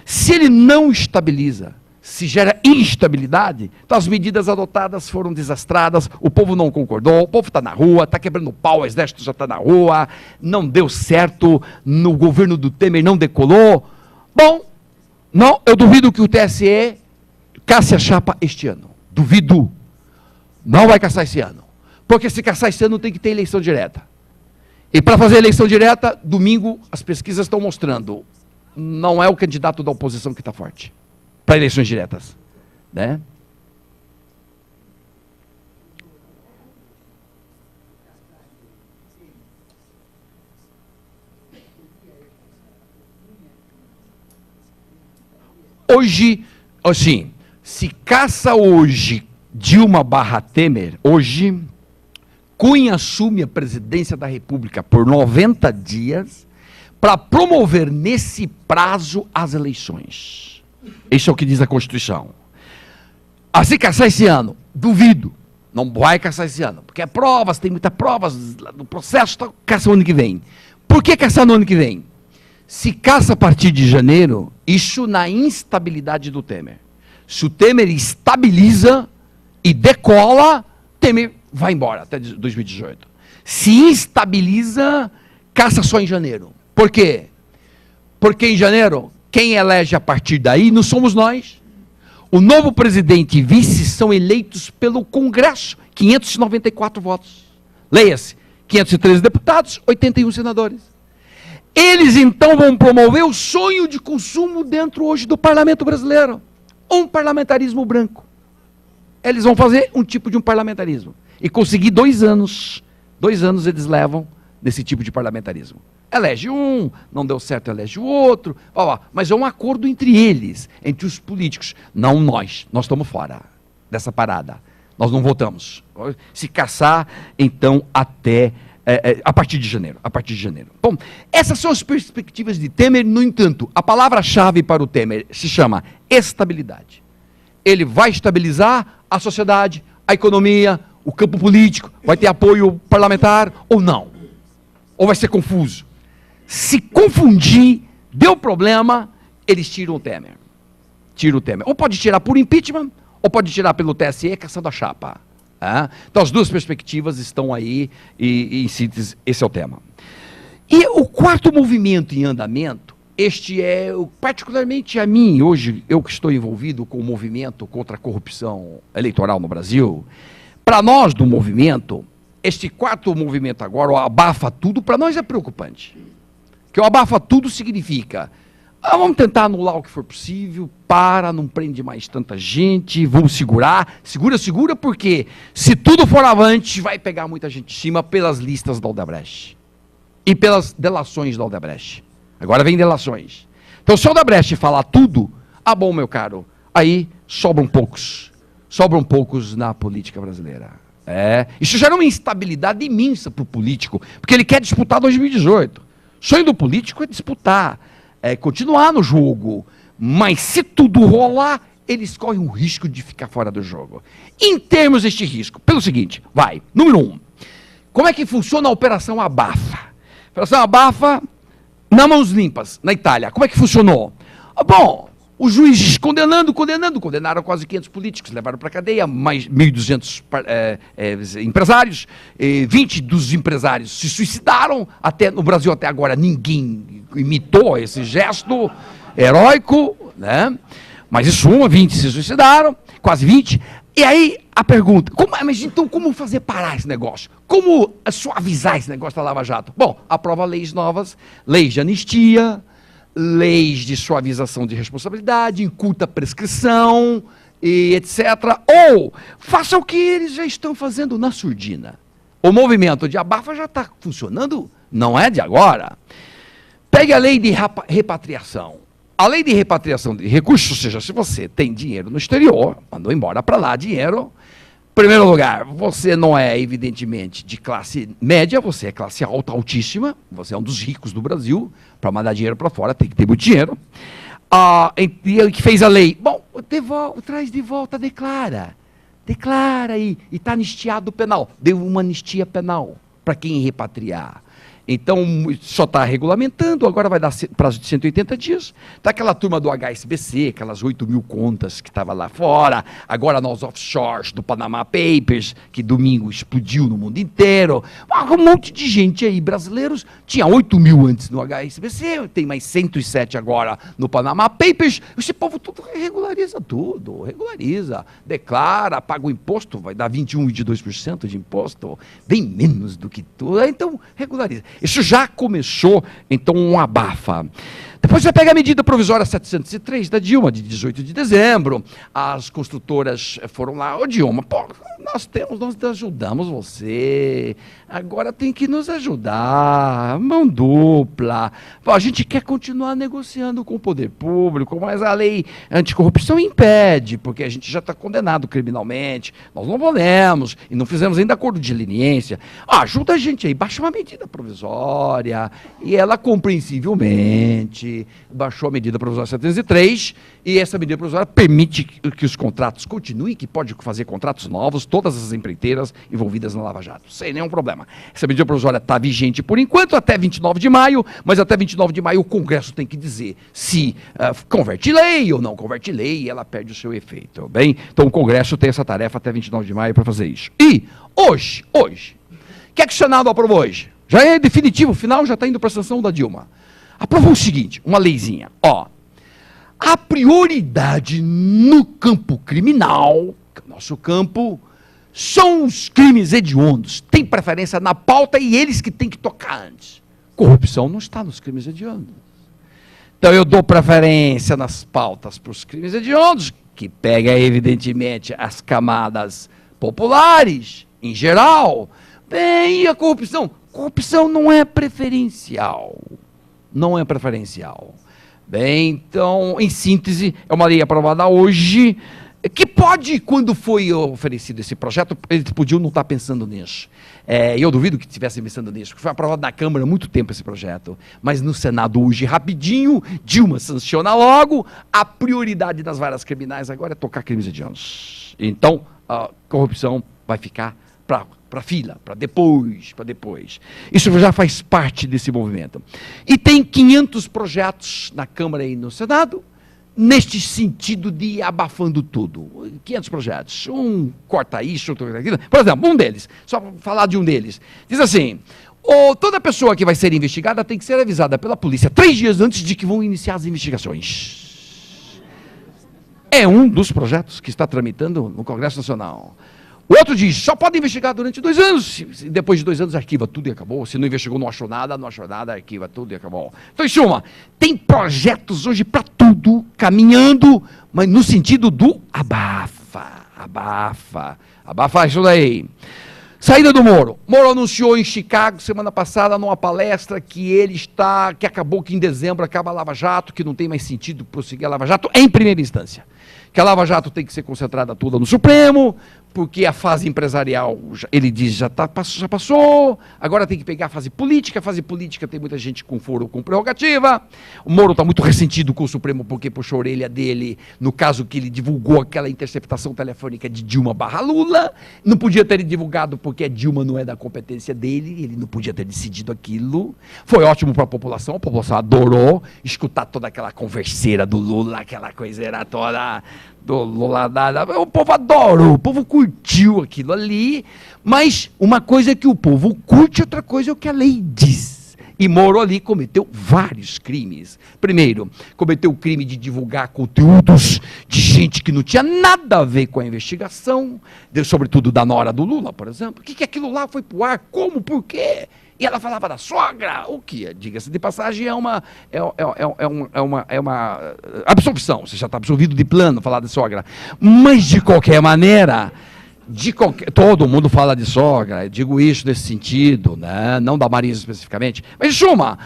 Se ele não estabiliza, se gera instabilidade, então as medidas adotadas foram desastradas, o povo não concordou, o povo está na rua, está quebrando pau, o exército já está na rua, não deu certo, no governo do Temer não decolou. Bom, não, eu duvido que o TSE casse a chapa este ano. Duvido. Não vai caçar esse ano. Porque se caçar esse ano tem que ter eleição direta. E para fazer eleição direta, domingo, as pesquisas estão mostrando, não é o candidato da oposição que está forte para eleições diretas, né? Hoje, assim, se caça hoje Dilma / Temer, hoje Cunha assume a presidência da República por 90 dias para promover nesse prazo as eleições. Isso é o que diz a Constituição. Se caçar esse ano, duvido, não vai caçar esse ano, porque é provas, tem muitas provas no processo, então caça no ano que vem. Por que caçar no ano que vem? Se caça a partir de janeiro, isso na instabilidade do Temer. Se o Temer estabiliza e decola, Temer vai embora até 2018. Se instabiliza, caça só em janeiro. Por quê? Porque em janeiro, quem elege a partir daí não somos nós. O novo presidente e vice são eleitos pelo Congresso, 594 votos. Leia-se, 513 deputados, 81 senadores. Eles então vão promover o sonho de consumo dentro hoje do parlamento brasileiro. Um parlamentarismo branco. Eles vão fazer um tipo de um parlamentarismo. E conseguir 2 anos. 2 anos eles levam desse tipo de parlamentarismo. Elege um, não deu certo, elege o outro. Mas é um acordo entre eles, entre os políticos. Não nós. Nós estamos fora dessa parada. Nós não votamos. Se caçar, então, até a partir de janeiro. A partir de janeiro. Bom, essas são as perspectivas de Temer. No entanto, a palavra-chave para o Temer se chama estabilidade. Ele vai estabilizar a sociedade, a economia, o campo político, vai ter apoio parlamentar ou não? Ou vai ser confuso? Se confundir, deu problema, eles tiram o Temer. Tiram o Temer. Ou pode tirar por impeachment, ou pode tirar pelo TSE, caçando a chapa. Então as duas perspectivas estão aí, e em síntese, esse é o tema. E o quarto movimento em andamento, este é, particularmente a mim, hoje, eu que estou envolvido com o movimento contra a corrupção eleitoral no Brasil, para nós do movimento, este quarto movimento agora, o abafa tudo, para nós é preocupante. Porque o abafa tudo significa, vamos tentar anular o que for possível, não prende mais tanta gente, vamos segurar, segura, porque se tudo for avante, vai pegar muita gente em cima pelas listas da Odebrecht. E pelas delações da Odebrecht. Agora vem delações. Então, se o Odebrecht falar tudo, bom, meu caro, aí sobram poucos na política brasileira. Isso gera uma instabilidade imensa para o político, porque ele quer disputar 2018. O sonho do político é disputar, continuar no jogo, mas se tudo rolar, eles correm o risco de ficar fora do jogo. Em termos deste risco, pelo seguinte, número 1, como é que funciona a Operação Abafa? A Operação Abafa, na mãos limpas, na Itália, como é que funcionou? Bom, os juízes condenaram quase 500 políticos, levaram para a cadeia, mais 1.200 empresários, 20 dos empresários se suicidaram, no Brasil até agora ninguém imitou esse gesto heróico, né? Mas 20 se suicidaram, quase 20, e aí a pergunta, mas então como fazer parar esse negócio? Como suavizar esse negócio da Lava Jato? Bom, aprova leis novas, leis de anistia, leis de suavização de responsabilidade, encurta prescrição, e etc. Ou faça o que eles já estão fazendo na surdina. O movimento de abafa já está funcionando, não é de agora. Pegue a lei de repatriação. a lei de repatriação de recursos, ou seja, se você tem dinheiro no exterior, mandou embora para lá dinheiro, em primeiro lugar, você não é, evidentemente, de classe média, você é classe alta, altíssima, você é um dos ricos do Brasil, para mandar dinheiro para fora tem que ter muito dinheiro. E ele que fez a lei, bom, traz de volta, declara e está anistiado penal, deu uma anistia penal para quem repatriar. Então, só está regulamentando, agora vai dar prazo de 180 dias. Está aquela turma do HSBC, aquelas 8 mil contas que estava lá fora, agora nos offshores do Panama Papers, que domingo explodiu no mundo inteiro. Um monte de gente aí, brasileiros, tinha 8 mil antes no HSBC, tem mais 107 agora no Panama Papers. Esse povo tudo regulariza, declara, paga o imposto, vai dar 21, 22% de imposto, bem menos do que tudo, então regulariza. Isso já começou, então, um abafa. Depois você pega a medida provisória 703 da Dilma, de 18 de dezembro. As construtoras foram lá, ô Dilma, pô, nós ajudamos você, agora tem que nos ajudar, mão dupla. Pô, a gente quer continuar negociando com o poder público, mas a lei anticorrupção impede, porque a gente já está condenado criminalmente, nós não podemos, e não fizemos ainda acordo de leniência. Ajuda a gente aí, baixa uma medida provisória, e ela compreensivelmente baixou a medida provisória 703, e essa medida provisória permite que os contratos continuem, que pode fazer contratos novos, todas as empreiteiras envolvidas na Lava Jato, sem nenhum problema. Essa medida provisória está vigente por enquanto, até 29 de maio, mas até 29 de maio o Congresso tem que dizer se converte lei ou não converte lei, e ela perde o seu efeito, bem? Então o Congresso tem essa tarefa até 29 de maio para fazer isso. E hoje, o que é que o Senado aprovou hoje? Já é definitivo, o final já está indo para a sanção da Dilma. Aprovou o seguinte, uma leizinha, a prioridade no campo criminal, nosso campo, são os crimes hediondos, tem preferência na pauta e eles que têm que tocar antes. Corrupção não está nos crimes hediondos. Então eu dou preferência nas pautas para os crimes hediondos, que pega evidentemente as camadas populares, em geral. Bem, e a corrupção? Corrupção não é preferencial. Não é preferencial. Bem, então, em síntese, é uma lei aprovada hoje, que pode, quando foi oferecido esse projeto, eles podiam não estar pensando nisso. Eu duvido que estivessem pensando nisso, porque foi aprovado na Câmara há muito tempo esse projeto, mas no Senado hoje, rapidinho, Dilma sanciona logo, a prioridade das varas criminais agora é tocar crimes hediondos. Então, a corrupção vai ficar para fila, para depois. Isso já faz parte desse movimento. E tem 500 projetos na Câmara e no Senado, neste sentido de ir abafando tudo. 500 projetos. Um corta isso, outro corta aquilo. Por exemplo, um deles, só para falar de um deles, diz assim, toda pessoa que vai ser investigada tem que ser avisada pela polícia 3 dias antes de que vão iniciar as investigações. É um dos projetos que está tramitando no Congresso Nacional. O outro diz, só pode investigar durante 2 anos, depois de 2 anos arquiva tudo e acabou, se não investigou, não achou nada, arquiva tudo e acabou. Então, em suma, tem projetos hoje para tudo, caminhando, mas no sentido do abafa isso daí. Saída do Moro. Moro anunciou em Chicago, semana passada, numa palestra, que acabou que em dezembro acaba a Lava Jato, que não tem mais sentido prosseguir a Lava Jato em primeira instância. Que a Lava Jato tem que ser concentrada toda no Supremo, porque a fase empresarial, ele diz, já passou, agora tem que pegar a fase política tem muita gente com foro com prerrogativa, o Moro está muito ressentido com o Supremo porque puxou a orelha dele, no caso que ele divulgou aquela interceptação telefônica de Dilma / Lula, não podia ter divulgado porque a Dilma não é da competência dele, ele não podia ter decidido aquilo, foi ótimo para a população adorou escutar toda aquela converseira do Lula, aquela coiseira toda do Lula, o povo adorou, o povo curtiu aquilo ali, mas uma coisa é que o povo curte, outra coisa é o que a lei diz. E Moro ali cometeu vários crimes. Primeiro, cometeu o crime de divulgar conteúdos de gente que não tinha nada a ver com a investigação, sobretudo da nora do Lula, por exemplo. O que aquilo lá foi pro ar? Como? Por quê? E ela falava da sogra, o que, diga-se de passagem, é uma absorção, você já está absorvido de plano falar de sogra. Mas, de qualquer maneira, todo mundo fala de sogra, eu digo isso nesse sentido, né? Não da Marisa especificamente, mas, em suma,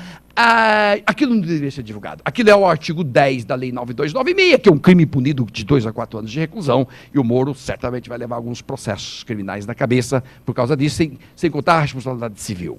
aquilo não deveria ser divulgado. Aquilo é o artigo 10 da Lei 9296, que é um crime punido de 2 a 4 anos de reclusão, e o Moro certamente vai levar alguns processos criminais na cabeça por causa disso, sem contar a responsabilidade civil.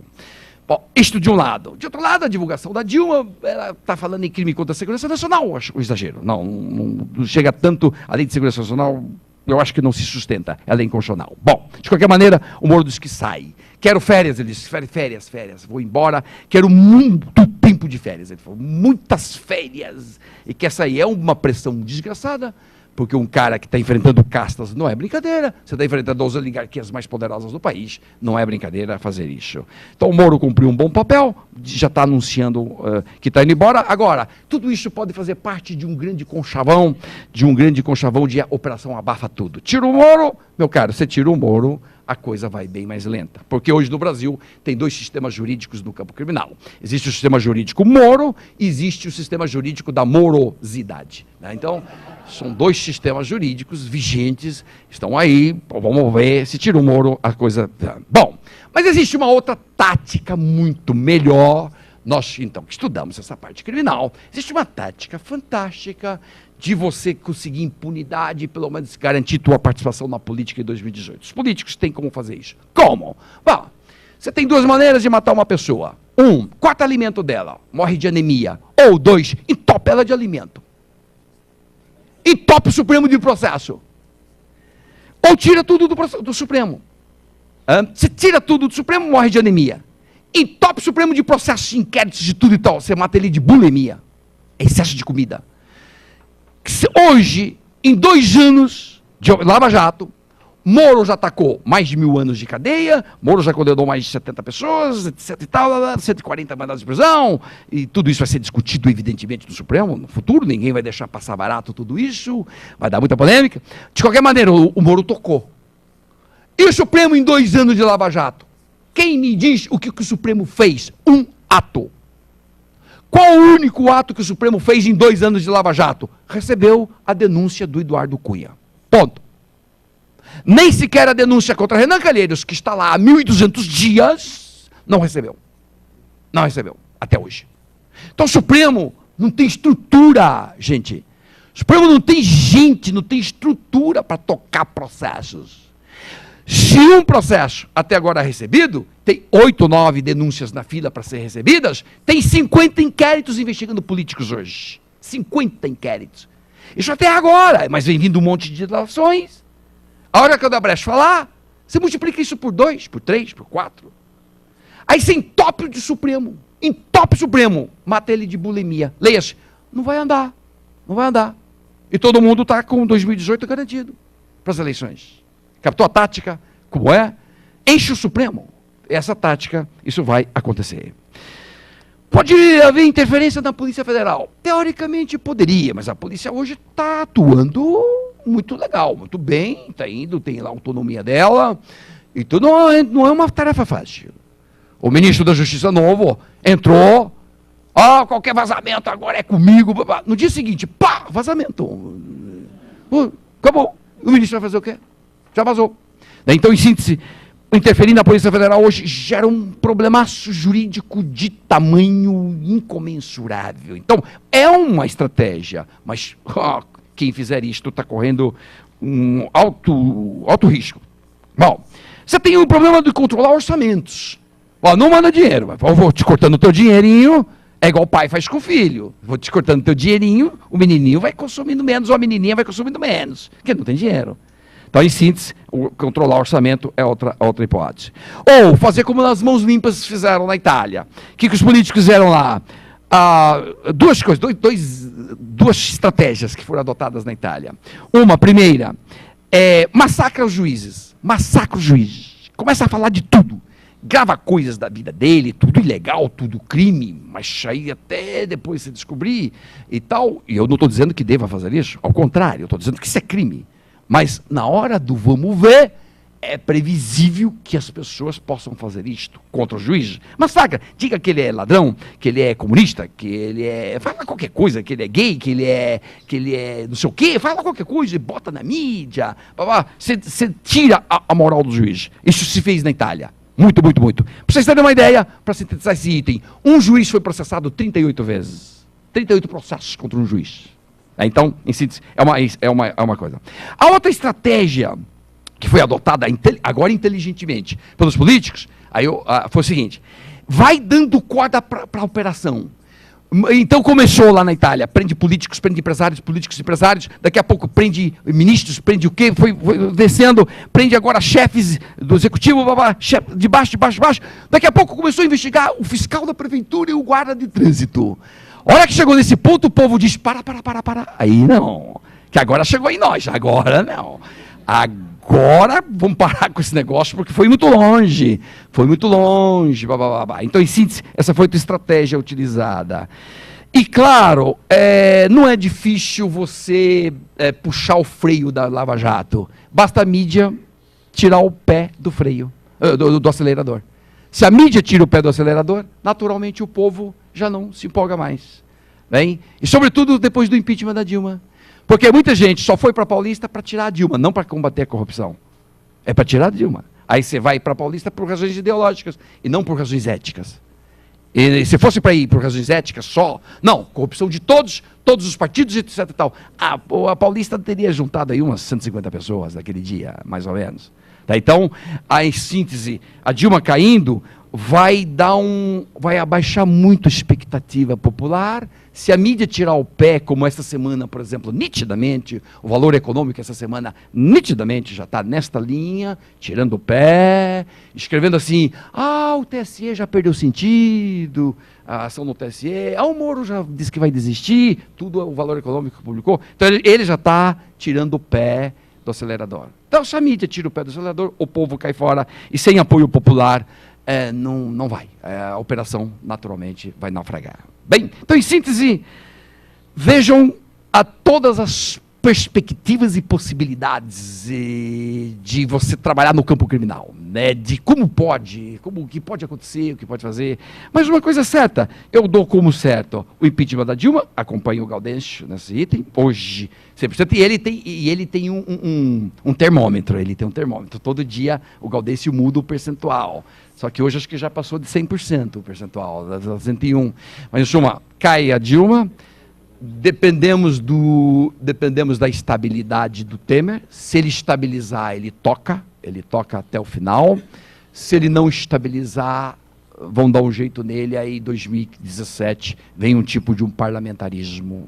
Bom, isto de um lado. De outro lado, a divulgação da Dilma, ela está falando em crime contra a segurança nacional, eu acho um exagero. Não chega tanto, a lei de segurança nacional, eu acho que não se sustenta, ela é inconstitucional. Bom, de qualquer maneira, o Moro diz que sai. Quero férias, ele disse, férias, vou embora, quero muito tempo de férias. Ele falou, muitas férias, e quer sair. É uma pressão desgraçada, porque um cara que está enfrentando castas não é brincadeira, você está enfrentando as oligarquias mais poderosas do país, não é brincadeira fazer isso. Então o Moro cumpriu um bom papel, já está anunciando que está indo embora. Agora, tudo isso pode fazer parte de um grande conchavão, de Operação Abafa Tudo. Tira o Moro, meu caro, você tira o Moro, a coisa vai bem mais lenta. Porque hoje no Brasil tem 2 sistemas jurídicos no campo criminal. Existe o sistema jurídico Moro e existe o sistema jurídico da morosidade. Né? Então, são 2 sistemas jurídicos vigentes, estão aí, vamos ver, se tira o Moro, a coisa... Bom, mas existe uma outra tática muito melhor. Nós, então, que estudamos essa parte criminal, existe uma tática fantástica de você conseguir impunidade e pelo menos garantir tua participação na política em 2018. Os políticos têm como fazer isso. Como? Bom, você tem 2 maneiras de matar uma pessoa. 1, corta o alimento dela, morre de anemia. Ou 2, entope ela de alimento. Entope o Supremo de processo. Ou tira tudo do Supremo. Você tira tudo do Supremo, morre de anemia. Entope o Supremo de processos, inquéritos de tudo e tal. Você mata ele de bulimia. É excesso de comida. Hoje, em 2 anos de Lava Jato, Moro já atacou mais de 1000 anos de cadeia, Moro já condenou mais de 70 pessoas, etc e tal, 140 mandados de prisão, e tudo isso vai ser discutido, evidentemente, no Supremo, no futuro, ninguém vai deixar passar barato tudo isso, vai dar muita polêmica. De qualquer maneira, o Moro tocou. E o Supremo em 2 anos de Lava Jato? Quem me diz o que o Supremo fez? Um ato. Qual o único ato que o Supremo fez em 2 anos de Lava Jato? Recebeu a denúncia do Eduardo Cunha. Ponto. Nem sequer a denúncia contra Renan Calheiros, que está lá há 1.200 dias, não recebeu. Não recebeu, até hoje. Então o Supremo não tem estrutura, gente. O Supremo não tem gente, não tem estrutura para tocar processos. Se um processo até agora é recebido, tem 8 ou 9 denúncias na fila para ser recebidas, tem 50 inquéritos investigando políticos hoje. 50 inquéritos. Isso até agora, mas vem vindo um monte de delações. A hora que o Odebrecht falar, você multiplica isso por 2, por 3, por 4. Aí você entope o Supremo. Entope o Supremo. Mata ele de bulimia. Leia-se. Não vai andar. Não vai andar. E todo mundo está com 2018 garantido para as eleições. Captou a tática? Como é? Enche o Supremo. Essa tática, isso vai acontecer. Pode haver interferência na Polícia Federal? Teoricamente poderia, mas a polícia hoje está atuando muito legal, muito bem, está indo, tem lá a autonomia dela, e tudo não é uma tarefa fácil. O ministro da Justiça novo entrou, qualquer vazamento agora é comigo. No dia seguinte, pá, vazamento. Acabou. O ministro vai fazer o quê? Já vazou. Então, em síntese, interferir na Polícia Federal hoje gera um problemaço jurídico de tamanho incomensurável. Então, é uma estratégia, mas quem fizer isto está correndo um alto risco. Bom, você tem o problema de controlar orçamentos. Não manda dinheiro, eu vou te cortando o teu dinheirinho, é igual o pai faz com o filho. Vou te cortando o teu dinheirinho, o menininho vai consumindo menos, ou a menininha vai consumindo menos, porque não tem dinheiro. Então, em síntese, controlar o orçamento é outra hipótese. Ou fazer como as mãos limpas fizeram na Itália. O que os políticos fizeram lá? 2 coisas, duas estratégias que foram adotadas na Itália. Uma, primeira, massacra os juízes. Massacra os juízes. Começa a falar de tudo. Grava coisas da vida dele, tudo ilegal, tudo crime, mas aí até depois se descobrir e tal. E eu não estou dizendo que deva fazer isso, ao contrário, eu estou dizendo que isso é crime. Mas na hora do vamos ver, é previsível que as pessoas possam fazer isto contra o juiz. Massacra, diga que ele é ladrão, que ele é comunista, que ele é... Fala qualquer coisa, que ele é gay, que ele é não sei o quê, fala qualquer coisa e bota na mídia. Você tira a moral do juiz. Isso se fez na Itália. Muito, muito, muito. Para vocês terem uma ideia, para sintetizar esse item, um juiz foi processado 38 vezes. 38 processos contra um juiz. Então, em síntese, é uma coisa. A outra estratégia que foi adotada agora inteligentemente pelos políticos, foi o seguinte: vai dando corda para a operação. Então começou lá na Itália, prende políticos, prende empresários, políticos, empresários, daqui a pouco prende ministros, prende o quê? Foi descendo, prende agora chefes do executivo, chefe de baixo, daqui a pouco começou a investigar o fiscal da prefeitura e o guarda de trânsito. A hora que chegou nesse ponto, o povo diz, para, aí não, que agora chegou em nós, agora não, agora vamos parar com esse negócio, porque foi muito longe, Então, em síntese, essa foi a estratégia utilizada. E, claro, não é difícil você puxar o freio da Lava Jato. Basta a mídia tirar o pé do freio, do acelerador. Se a mídia tira o pé do acelerador, naturalmente o povo já não se empolga mais. Bem? E, sobretudo, depois do impeachment da Dilma. Porque muita gente só foi para Paulista para tirar a Dilma, não para combater a corrupção. É para tirar a Dilma. Aí você vai para Paulista por razões ideológicas e não por razões éticas. E se fosse para ir por razões éticas só, não, corrupção de todos os partidos, etc. E tal. A Paulista teria juntado aí umas 150 pessoas naquele dia, mais ou menos. Tá? Então, em síntese, a Dilma caindo vai abaixar muito a expectativa popular. Se a mídia tirar o pé, como esta semana, por exemplo, nitidamente, o Valor Econômico essa semana, nitidamente já está nesta linha, tirando o pé, escrevendo assim, o TSE já perdeu sentido, a ação no TSE, o Moro já disse que vai desistir, tudo o Valor Econômico publicou. Então ele já está tirando o pé do acelerador. Então se a mídia tira o pé do acelerador, o povo cai fora, e sem apoio popular, não vai. A operação, naturalmente, vai naufragar. Bem, então, em síntese, vejam todas as perspectivas e possibilidades de você trabalhar no campo criminal, né? De o que pode acontecer, o que pode fazer. Mas uma coisa é certa, eu dou como certo o impeachment da Dilma, acompanho o Gaudêncio nesse item, hoje 100%, e ele tem um termômetro, todo dia o Gaudêncio muda o percentual. Só que hoje acho que já passou de 100% o percentual, 101. Mas, em suma, cai a Dilma, dependemos da estabilidade do Temer. Se ele estabilizar, ele toca até o final. Se ele não estabilizar, vão dar um jeito nele, aí em 2017 vem um tipo de parlamentarismo,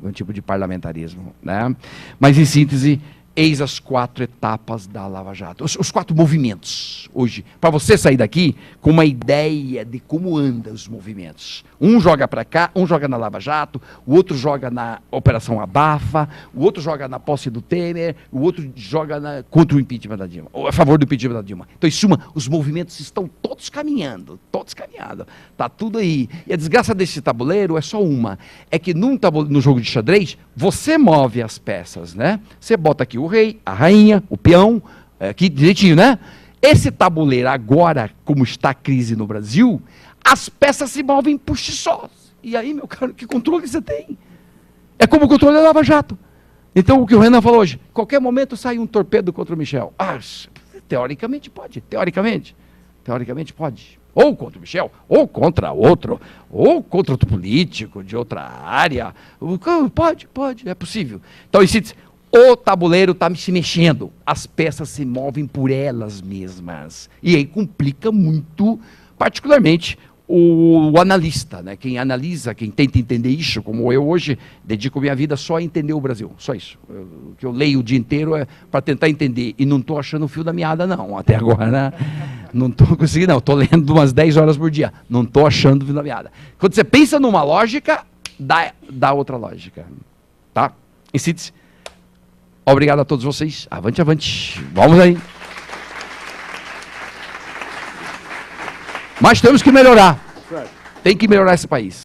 né? Mas, em síntese, eis as 4 etapas da Lava Jato, os 4 movimentos hoje, para você sair daqui com uma ideia de como andam os movimentos. Um joga para cá, um joga na Lava Jato, o outro joga na Operação Abafa, o outro joga na posse do Temer, o outro joga contra o impeachment da Dilma, ou a favor do impeachment da Dilma. Então, em suma, os movimentos estão todos caminhando, está tudo aí. E a desgraça desse tabuleiro é só uma, é que no jogo de xadrez, você move as peças, né? Você bota aqui o rei, a rainha, o peão, aqui direitinho, né? Esse tabuleiro agora, como está a crise no Brasil, as peças se movem por si só. E aí, meu caro, que controle você tem? É como o controle da Lava Jato. Então, o que o Renan falou hoje, qualquer momento sai um torpedo contra o Michel. Teoricamente pode, teoricamente pode. Ou contra o Michel, ou contra outro político de outra área. Pode, é possível. Então, o tabuleiro está se mexendo, as peças se movem por elas mesmas. E aí complica muito, particularmente, o analista, né? Quem analisa, quem tenta entender isso, como eu hoje dedico minha vida só a entender o Brasil, só isso. O que eu leio o dia inteiro é para tentar entender, e não estou achando o fio da meada não, até agora, né? Não estou conseguindo não, estou lendo umas 10 horas por dia, não estou achando o fio da meada. Quando você pensa numa lógica, dá outra lógica, tá? Em síntese, obrigado a todos vocês, avante, vamos aí. Mas temos que melhorar. Tem que melhorar esse país.